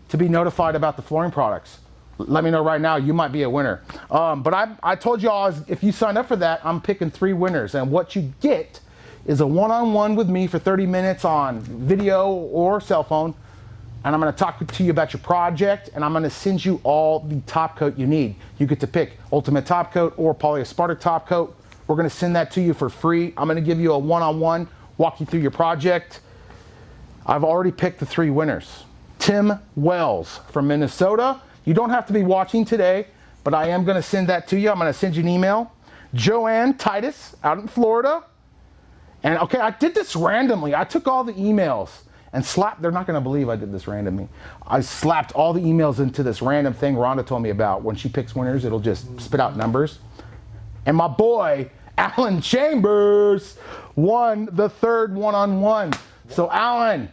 to be notified about the flooring products. Let me know right now. You might be a winner. But I told y'all if you sign up for that, I'm picking 3 winners. And what you get is a one-on-one with me for 30 minutes on video or cell phone. and I'm going to talk to you about your project, and I'm going to send you all the top coat you need. You get to pick Ultimate Top Coat or Polyaspartic Top Coat. We're going to send that to you for free. I'm going to give you a one-on-one, walk you through your project. I've already picked the 3 winners. Tim Wells from Minnesota. You don't have to be watching today, but I am going to send that to you. I'm going to send you an email. Joanne Titus out in Florida. And okay, I did this randomly. I took all the emails and slapped, they're not going to believe I did this randomly. I slapped all the emails into this random thing Rhonda told me about. When she picks winners, it'll just spit out numbers. And my boy, Alan Chambers, won the 3rd one-on-one. So Alan,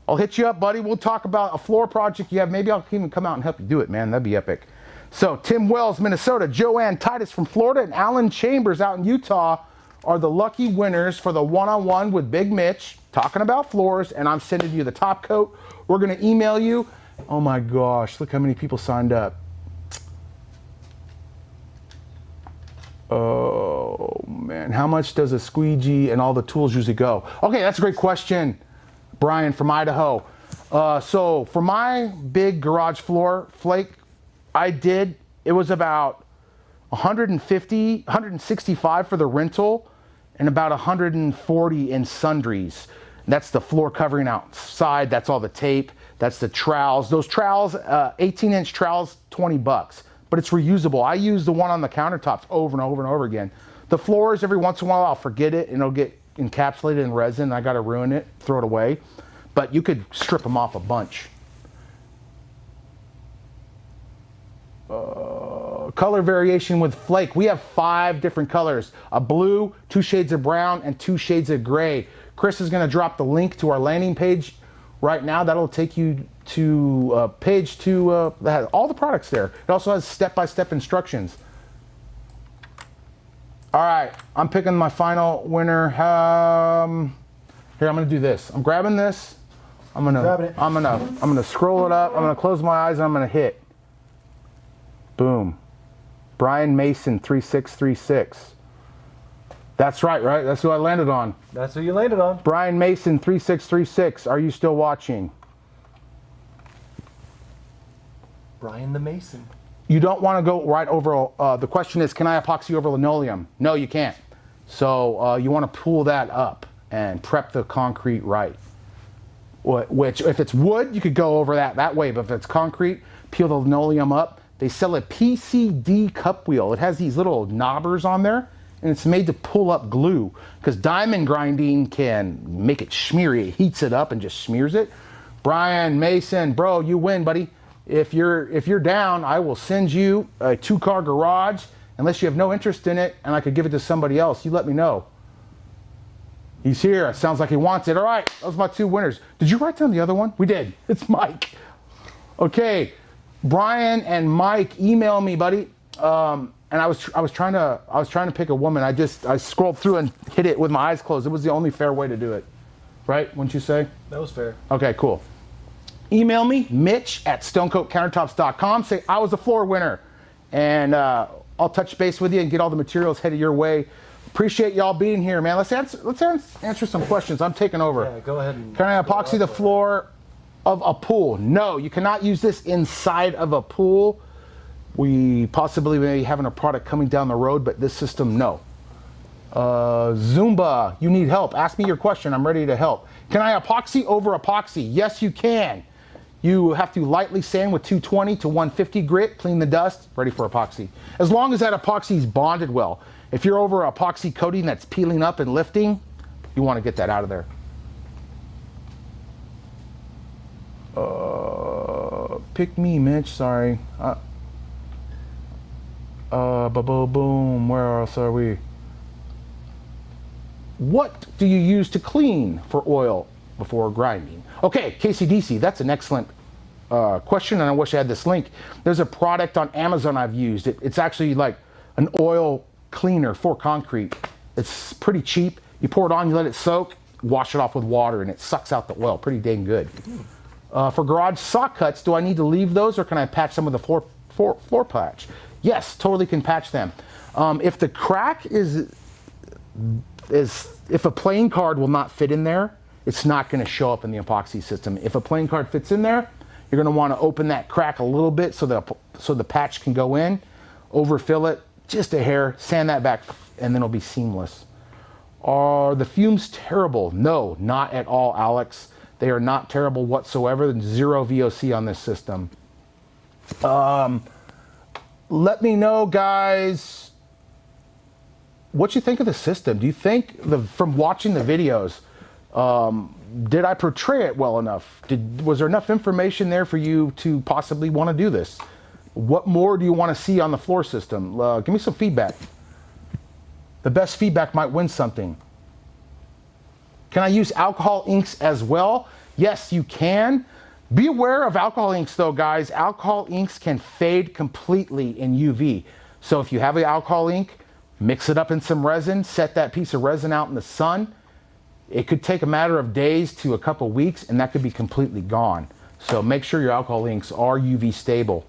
I'll hit you up, buddy. We'll talk about a floor project you have. Maybe I'll even come out and help you do it, man. That'd be epic. So Tim Wells, Minnesota, Joanne Titus from Florida, and Alan Chambers out in Utah are the lucky winners for the one-on-one with Big Mitch, talking about floors, and I'm sending you the top coat. We're going to email you. Oh my gosh, look how many people signed up. Oh man, how much does a squeegee and all the tools usually go? Okay, that's a great question, Brian from Idaho. So for my big garage floor, Flake, it was about 150, 165 for the rental, and about 140 in sundries. That's the floor covering outside. That's all the tape. That's the trowels. Those trowels, 18-inch trowels, 20 bucks. But it's reusable. I use the one on the countertops over and over and over again. The floors, every once in a while, I'll forget it, and it'll get encapsulated in resin. I got to ruin it, throw it away. But you could strip them off a bunch. Color variation with Flake. We have 5 different colors. A blue, 2 shades of brown, and 2 shades of gray. Chris is going to drop the link to our landing page right now. That'll take you to a page that has all the products there. It also has step-by-step instructions. All right, I'm picking my final winner. Here, I'm going to do this. I'm grabbing this. I'm gonna scroll it up. I'm gonna close my eyes and I'm gonna hit. Boom. Brian Mason 3636. That's right? That's who I landed on. That's who you landed on. Brian Mason 3636. Are you still watching? Brian the Mason. You don't want to go right over. The question is, can I epoxy over linoleum? No, you can't. So you want to pull that up and prep the concrete right. Which, if it's wood, you could go over that way. But if it's concrete, peel the linoleum up. They sell a PCD cup wheel. It has these little knobbers on there, and it's made to pull up glue. Because diamond grinding can make it smeary. It heats it up and just smears it. Brian Mason, bro, you win, buddy. If you're down, I will send you a 2-car garage, unless you have no interest in it, and I could give it to somebody else. You let me know. He's here. It sounds like he wants it. All right, those are my 2 winners. Did you write down the other one? We did. It's Mike. Okay, Brian and Mike, email me, buddy. And I was trying to pick a woman. I scrolled through and hit it with my eyes closed. It was the only fair way to do it, right? Wouldn't you say? That was fair. Okay, cool. Email me, mitch@stonecoatcountertops.com. Say I was a floor winner, and I'll touch base with you and get all the materials headed your way. Appreciate y'all being here, man. Let's answer some questions. I'm taking over. Yeah, go ahead. Can I epoxy the floor of a pool? No, you cannot use this inside of a pool. We possibly may be having a product coming down the road, but this system, no. Zumba, you need help. Ask me your question. I'm ready to help. Can I epoxy over epoxy? Yes, you can. You have to lightly sand with 220 to 150 grit, clean the dust, ready for epoxy. As long as that epoxy is bonded well. If you're over epoxy coating that's peeling up and lifting, you want to get that out of there. Pick me, Mitch, sorry. Boom, where else are we? What do you use to clean for oil before grinding? Okay, KCDC, that's an excellent question, and I wish I had this link. There's a product on Amazon I've used. It's actually like an oil cleaner for concrete. It's pretty cheap. You pour it on, you let it soak, wash it off with water, and it sucks out the oil. Pretty dang good. For garage saw cuts, do I need to leave those, or can I patch some of the floor patch? Yes, totally can patch them. If the crack is if a playing card will not fit in there, it's not going to show up in the epoxy system. If a playing card fits in there, you're going to want to open that crack a little bit so the patch can go in, overfill it just a hair, sand that back, and then it'll be seamless. Are the fumes terrible? No, not at all, Alex. They are not terrible whatsoever. There's zero VOC on this system. Let me know, guys, what you think of the system. Do you think, from watching the videos, did I portray it well enough? Was there enough information there for you to possibly want to do this? What more do you want to see on the floor system? Give me some feedback. The best feedback might win something. Can I use alcohol inks as well? Yes, you can. Be aware of alcohol inks though, guys. Alcohol inks can fade completely in UV. So if you have an alcohol ink, mix it up in some resin, set that piece of resin out in the sun. It could take a matter of days to a couple weeks, and that could be completely gone. So make sure your alcohol inks are UV stable.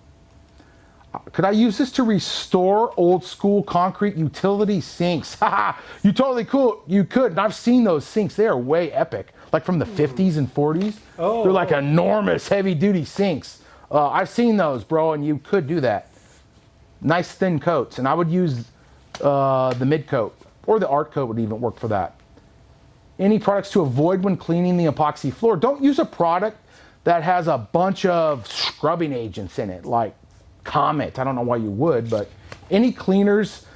Could I use this to restore old school concrete utility sinks? Haha, you totally cool. You could. And I've seen those sinks. They are way epic. Like from the 50s and 40s. They're like enormous heavy duty sinks. I've seen those, bro, and you could do that. Nice thin coats. And I would use the Midcoat, or the Art Coat would even work for that. Any products to avoid when cleaning the epoxy floor? Don't use a product that has a bunch of scrubbing agents in it, like Comet. I don't know why you would, but any cleaners,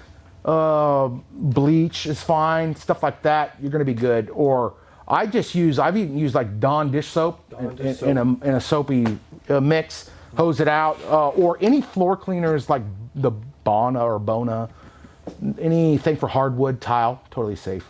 bleach is fine, stuff like that, you're gonna be good. Or I've even used like Dawn dish soap in a soapy mix, hose it out, or any floor cleaners like the Bona, anything for hardwood, tile, totally safe.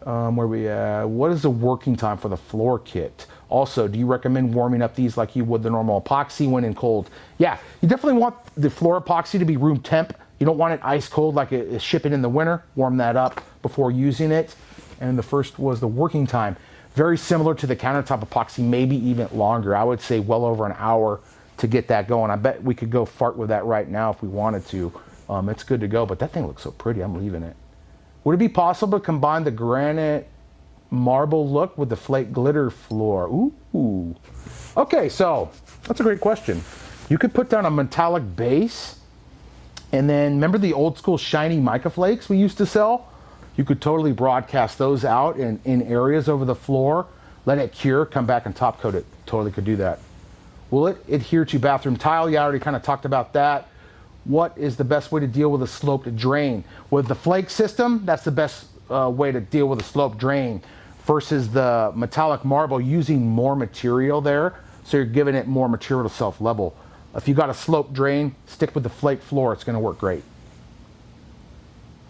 What is the working time for the floor kit? Also, do you recommend warming up these like you would the normal epoxy when in cold? Yeah, you definitely want the floor epoxy to be room temp. You don't want it ice cold like it is shipping in the winter. Warm that up before using it. And the first was the working time. Very similar to the countertop epoxy, maybe even longer. I would say well over an hour to get that going. I bet we could go fart with that right now if we wanted to. It's good to go, but that thing looks so pretty, I'm leaving it. Would it be possible to combine the granite marble look with the flake glitter floor? Ooh. Okay, so that's a great question. You could put down a metallic base, and then remember the old school shiny mica flakes we used to sell? You could totally broadcast those out in areas over the floor, let it cure, come back and top coat it. Totally could do that. Will it adhere to bathroom tile? Yeah, I already kind of talked about that. What is the best way to deal with a sloped drain? With the flake system, that's the best way to deal with a sloped drain versus the metallic marble, using more material there. So you're giving it more material to self-level. If you got a sloped drain, stick with the flake floor. It's going to work great.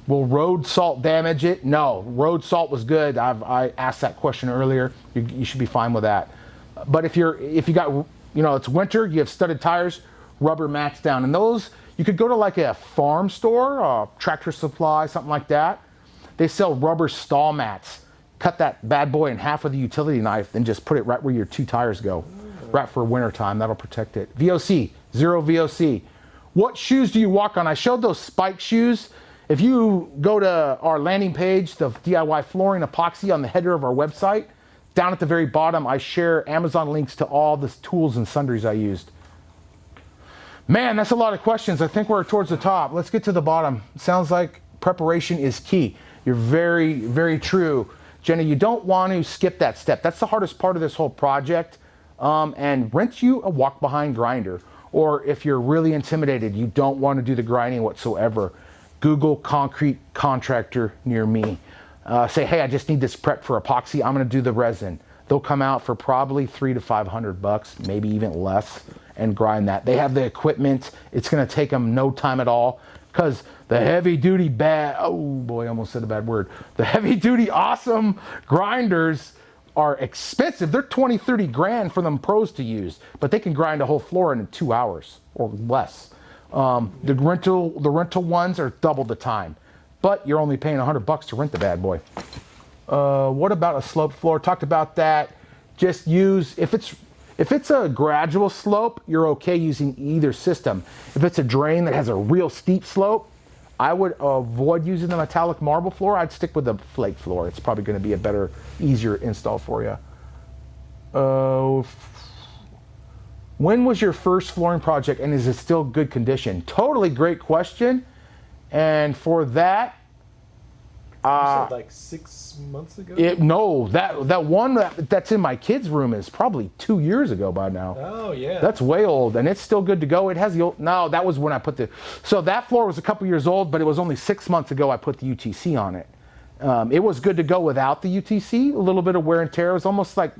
Will road salt damage it? No, road salt was good. I asked that question earlier. You should be fine with that. But if you got, it's winter, you have studded tires, rubber mats down, and those, you could go to like a farm store, Tractor Supply, something like that. They sell rubber stall mats. Cut that bad boy in half with a utility knife and just put it right where your two tires go. Right for winter time, that'll protect it. VOC, zero VOC. What shoes do you walk on? I showed those spike shoes. If you go to our landing page, the DIY flooring epoxy on the header of our website, down at the very bottom, I share Amazon links to all the tools and sundries I used. Man, that's a lot of questions. I think we're towards the top. Let's get to the bottom. Sounds like preparation is key. You're very, very true. Jenny, you don't want to skip that step. That's the hardest part of this whole project. And rent you a walk-behind grinder. Or if you're really intimidated, you don't want to do the grinding whatsoever, Google concrete contractor near me. Say, hey, I just need this prep for epoxy. I'm going to do the resin. They'll come out for probably $300 to $500, maybe even less, and grind that. They have the equipment. It's going to take them no time at all, because the heavy duty oh boy, I almost said a bad word. The heavy duty awesome grinders are expensive. They're 20, 30 grand for them pros to use, but they can grind a whole floor in 2 hours or less. The rental ones are double the time, but you're only paying $100 to rent the bad boy. What about a sloped floor? Talked about that. Just use, if it's a gradual slope, you're okay using either system. If it's a drain that has a real steep slope, I would avoid using the metallic marble floor. I'd stick with the flake floor. It's probably going to be a better, easier install for you. When was your first flooring project and is it still good condition? Totally great question. And for that, You said like 6 months ago? no, that one that's in my kids' room is probably 2 years ago by now. Oh, yeah. That's way old, and it's still good to go. It has the old, no, that was when I put the, so that floor was a couple years old, but it was only 6 months ago I put the UTC on it. It was good to go without the UTC, a little bit of wear and tear. It was almost like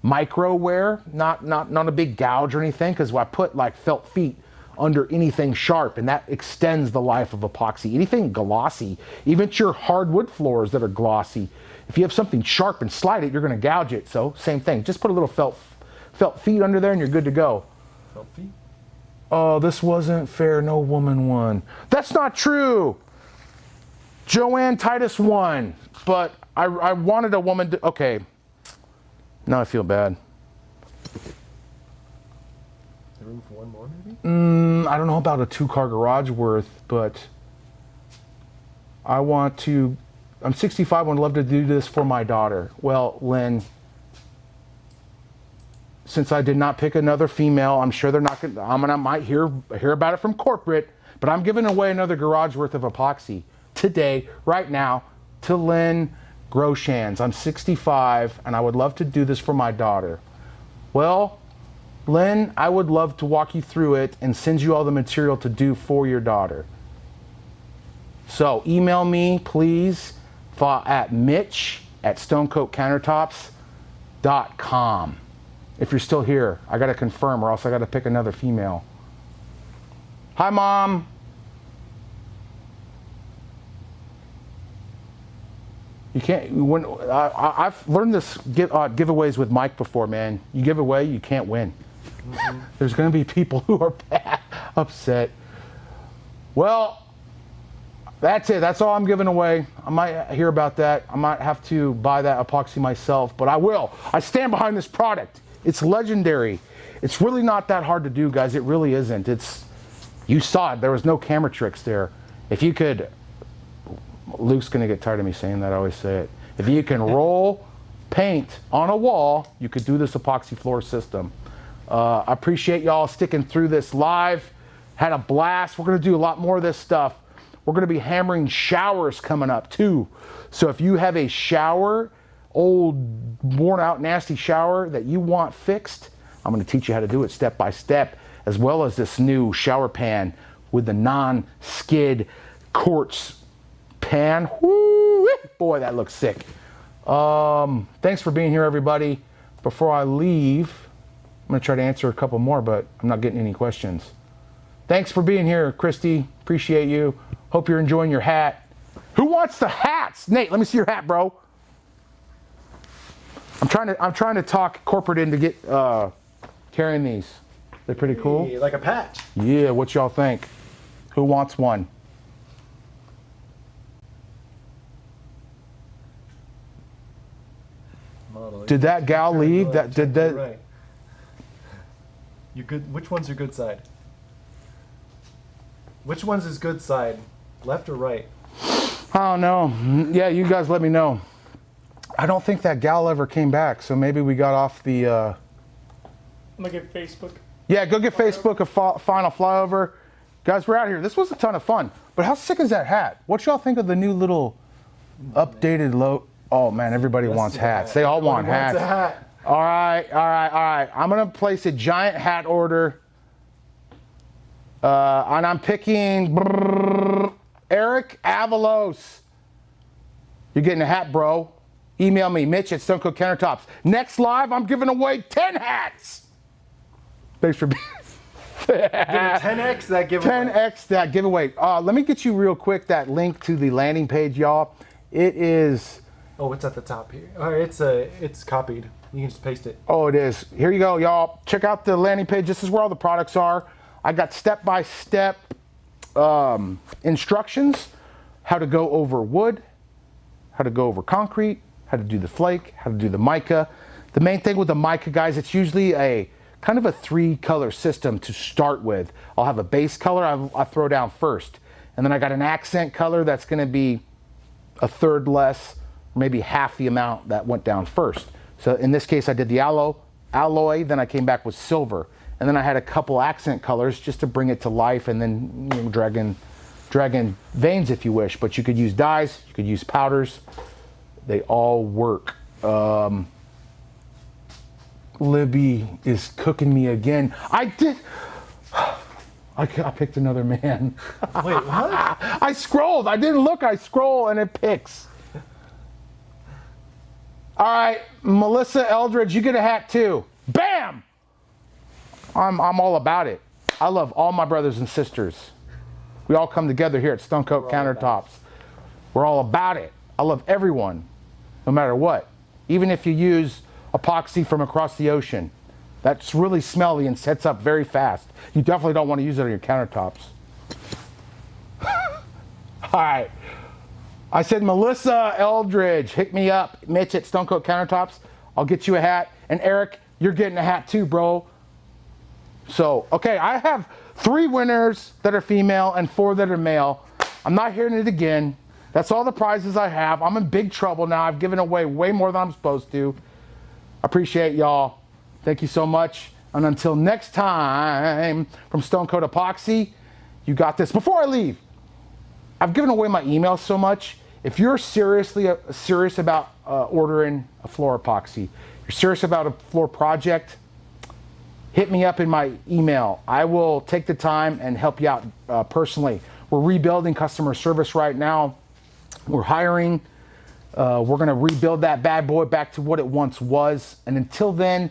micro wear, not a big gouge or anything, because I put like felt feet under anything sharp, and that extends the life of epoxy. Anything glossy, even your hardwood floors that are glossy, if you have something sharp and slide it, you're going to gouge it. So same thing, just put a little felt feet under there and you're good to go. Felt feet? Oh, this wasn't fair, no woman won. That's not true. Joanne Titus won, but I wanted a woman to, okay, now I feel bad. Room for one more, maybe? I don't know about a 2-car garage worth, but I'm 65, would love to do this for my daughter. Well, Lynn, since I did not pick another female, I'm sure they're not going to, I might hear about it from corporate, but I'm giving away another garage worth of epoxy today, right now, to Lynn Groshans. I'm 65, and I would love to do this for my daughter. Well, Lynn, I would love to walk you through it and send you all the material to do for your daughter. So email me, please, at mitch@stonecoatcountertops.com. If you're still here, I got to confirm, or else I got to pick another female. Hi, Mom. You can't, I've learned this giveaways with Mike before, man. You give away, you can't win. Mm-hmm. There's going to be people who are upset. Well, that's it. That's all I'm giving away. I might hear about that. I might have to buy that epoxy myself, but I will. I stand behind this product. It's legendary. It's really not that hard to do, guys. It really isn't. You saw it. There was no camera tricks there. If you could, Luke's going to get tired of me saying that. I always say it. If you can roll paint on a wall, you could do this epoxy floor system. I appreciate y'all sticking through this live. Had a blast. We're going to do a lot more of this stuff. We're going to be hammering showers coming up too. So if you have a shower, old, worn out, nasty shower that you want fixed, I'm going to teach you how to do it step by step, as well as this new shower pan with the non-skid quartz pan. Woo, boy, that looks sick. Thanks for being here, everybody. Before I leave, I'm going to try to answer a couple more, but I'm not getting any questions. Thanks for being here, Christy. Appreciate you. Hope you're enjoying your hat. Who wants the hats? Nate, let me see your hat, bro. I'm trying to talk corporate into get carrying these. They're pretty cool. Hey, like a patch. Yeah, what y'all think? Who wants one? Did that gal leave? Did that? Right. You good? Which one's your good side? Which one's his good side? Left or right? I don't know. Yeah, you guys let me know. I don't think that gal ever came back, so maybe we got off the. I'm gonna get Facebook. Yeah, go get Facebook a final flyover. Guys, we're out here. This was a ton of fun. But how sick is that hat? What y'all think of the new little updated logo? Oh man, everybody wants hats. They all want hats. Wants a hat. All right. I'm gonna place a giant hat order. And I'm picking Eric Avalos. You're getting a hat, bro. Email me, Mitch at Stone Coat Countertops. Next live, I'm giving away 10 hats. Thanks for being. 10x that giveaway. 10x that giveaway. Let me get you real quick that link to the landing page, y'all. It is. Oh, it's at the top here. All right, it's copied. You can just paste it. Oh, it is. Here you go, y'all. Check out the landing page. This is where all the products are. I got step-by-step instructions, how to go over wood, how to go over concrete, how to do the flake, how to do the mica. The main thing with the mica, guys, it's usually a kind of a 3-color system to start with. I'll have a base color I throw down first. And then I got an accent color that's gonna be a third less, maybe half the amount that went down first. So in this case, I did the alloy, then I came back with silver. And then I had a couple accent colors just to bring it to life, and then drag in veins if you wish. But you could use dyes, you could use powders. They all work. Libby is cooking me again. I picked another man. Wait, what? I scrolled. I didn't look. I scroll and it picks. All right, Melissa Eldridge, you get a hat too. Bam! I'm all about it. I love all my brothers and sisters. We all come together here at Stone Coat Countertops. We're all about it. I love everyone, no matter what. Even if you use epoxy from across the ocean, that's really smelly and sets up very fast. You definitely don't want to use it on your countertops. All right. I said, Melissa Eldridge, hit me up. Mitch at Stone Coat Countertops. I'll get you a hat. And Eric, you're getting a hat too, bro. So, okay, I have 3 winners that are female and 4 that are male. I'm not hearing it again. That's all the prizes I have. I'm in big trouble now. I've given away way more than I'm supposed to. Appreciate y'all. Thank you so much. And until next time, from Stone Coat Epoxy, you got this. Before I leave, I've given away my email so much. If you're serious about ordering a floor epoxy, you're serious about a floor project, hit me up in my email. I will take the time and help you out personally. We're rebuilding customer service right now. We're hiring. We're gonna rebuild that bad boy back to what it once was. And until then,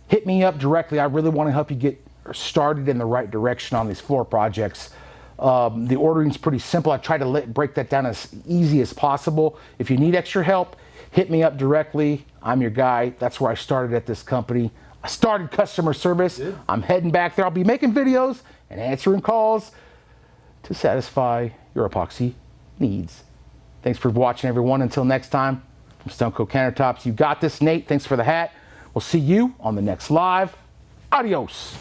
hit me up directly. I really wanna help you get started in the right direction on these floor projects. The ordering's pretty simple. I try to break that down as easy as possible. If you need extra help, hit me up directly. I'm your guy. That's where I started at this company. I started customer service. Good. I'm heading back there. I'll be making videos and answering calls to satisfy your epoxy needs. Thanks for watching, everyone. Until next time, from Stone Coat Countertops, you got this. Nate, thanks for the hat. We'll see you on the next live. Adios.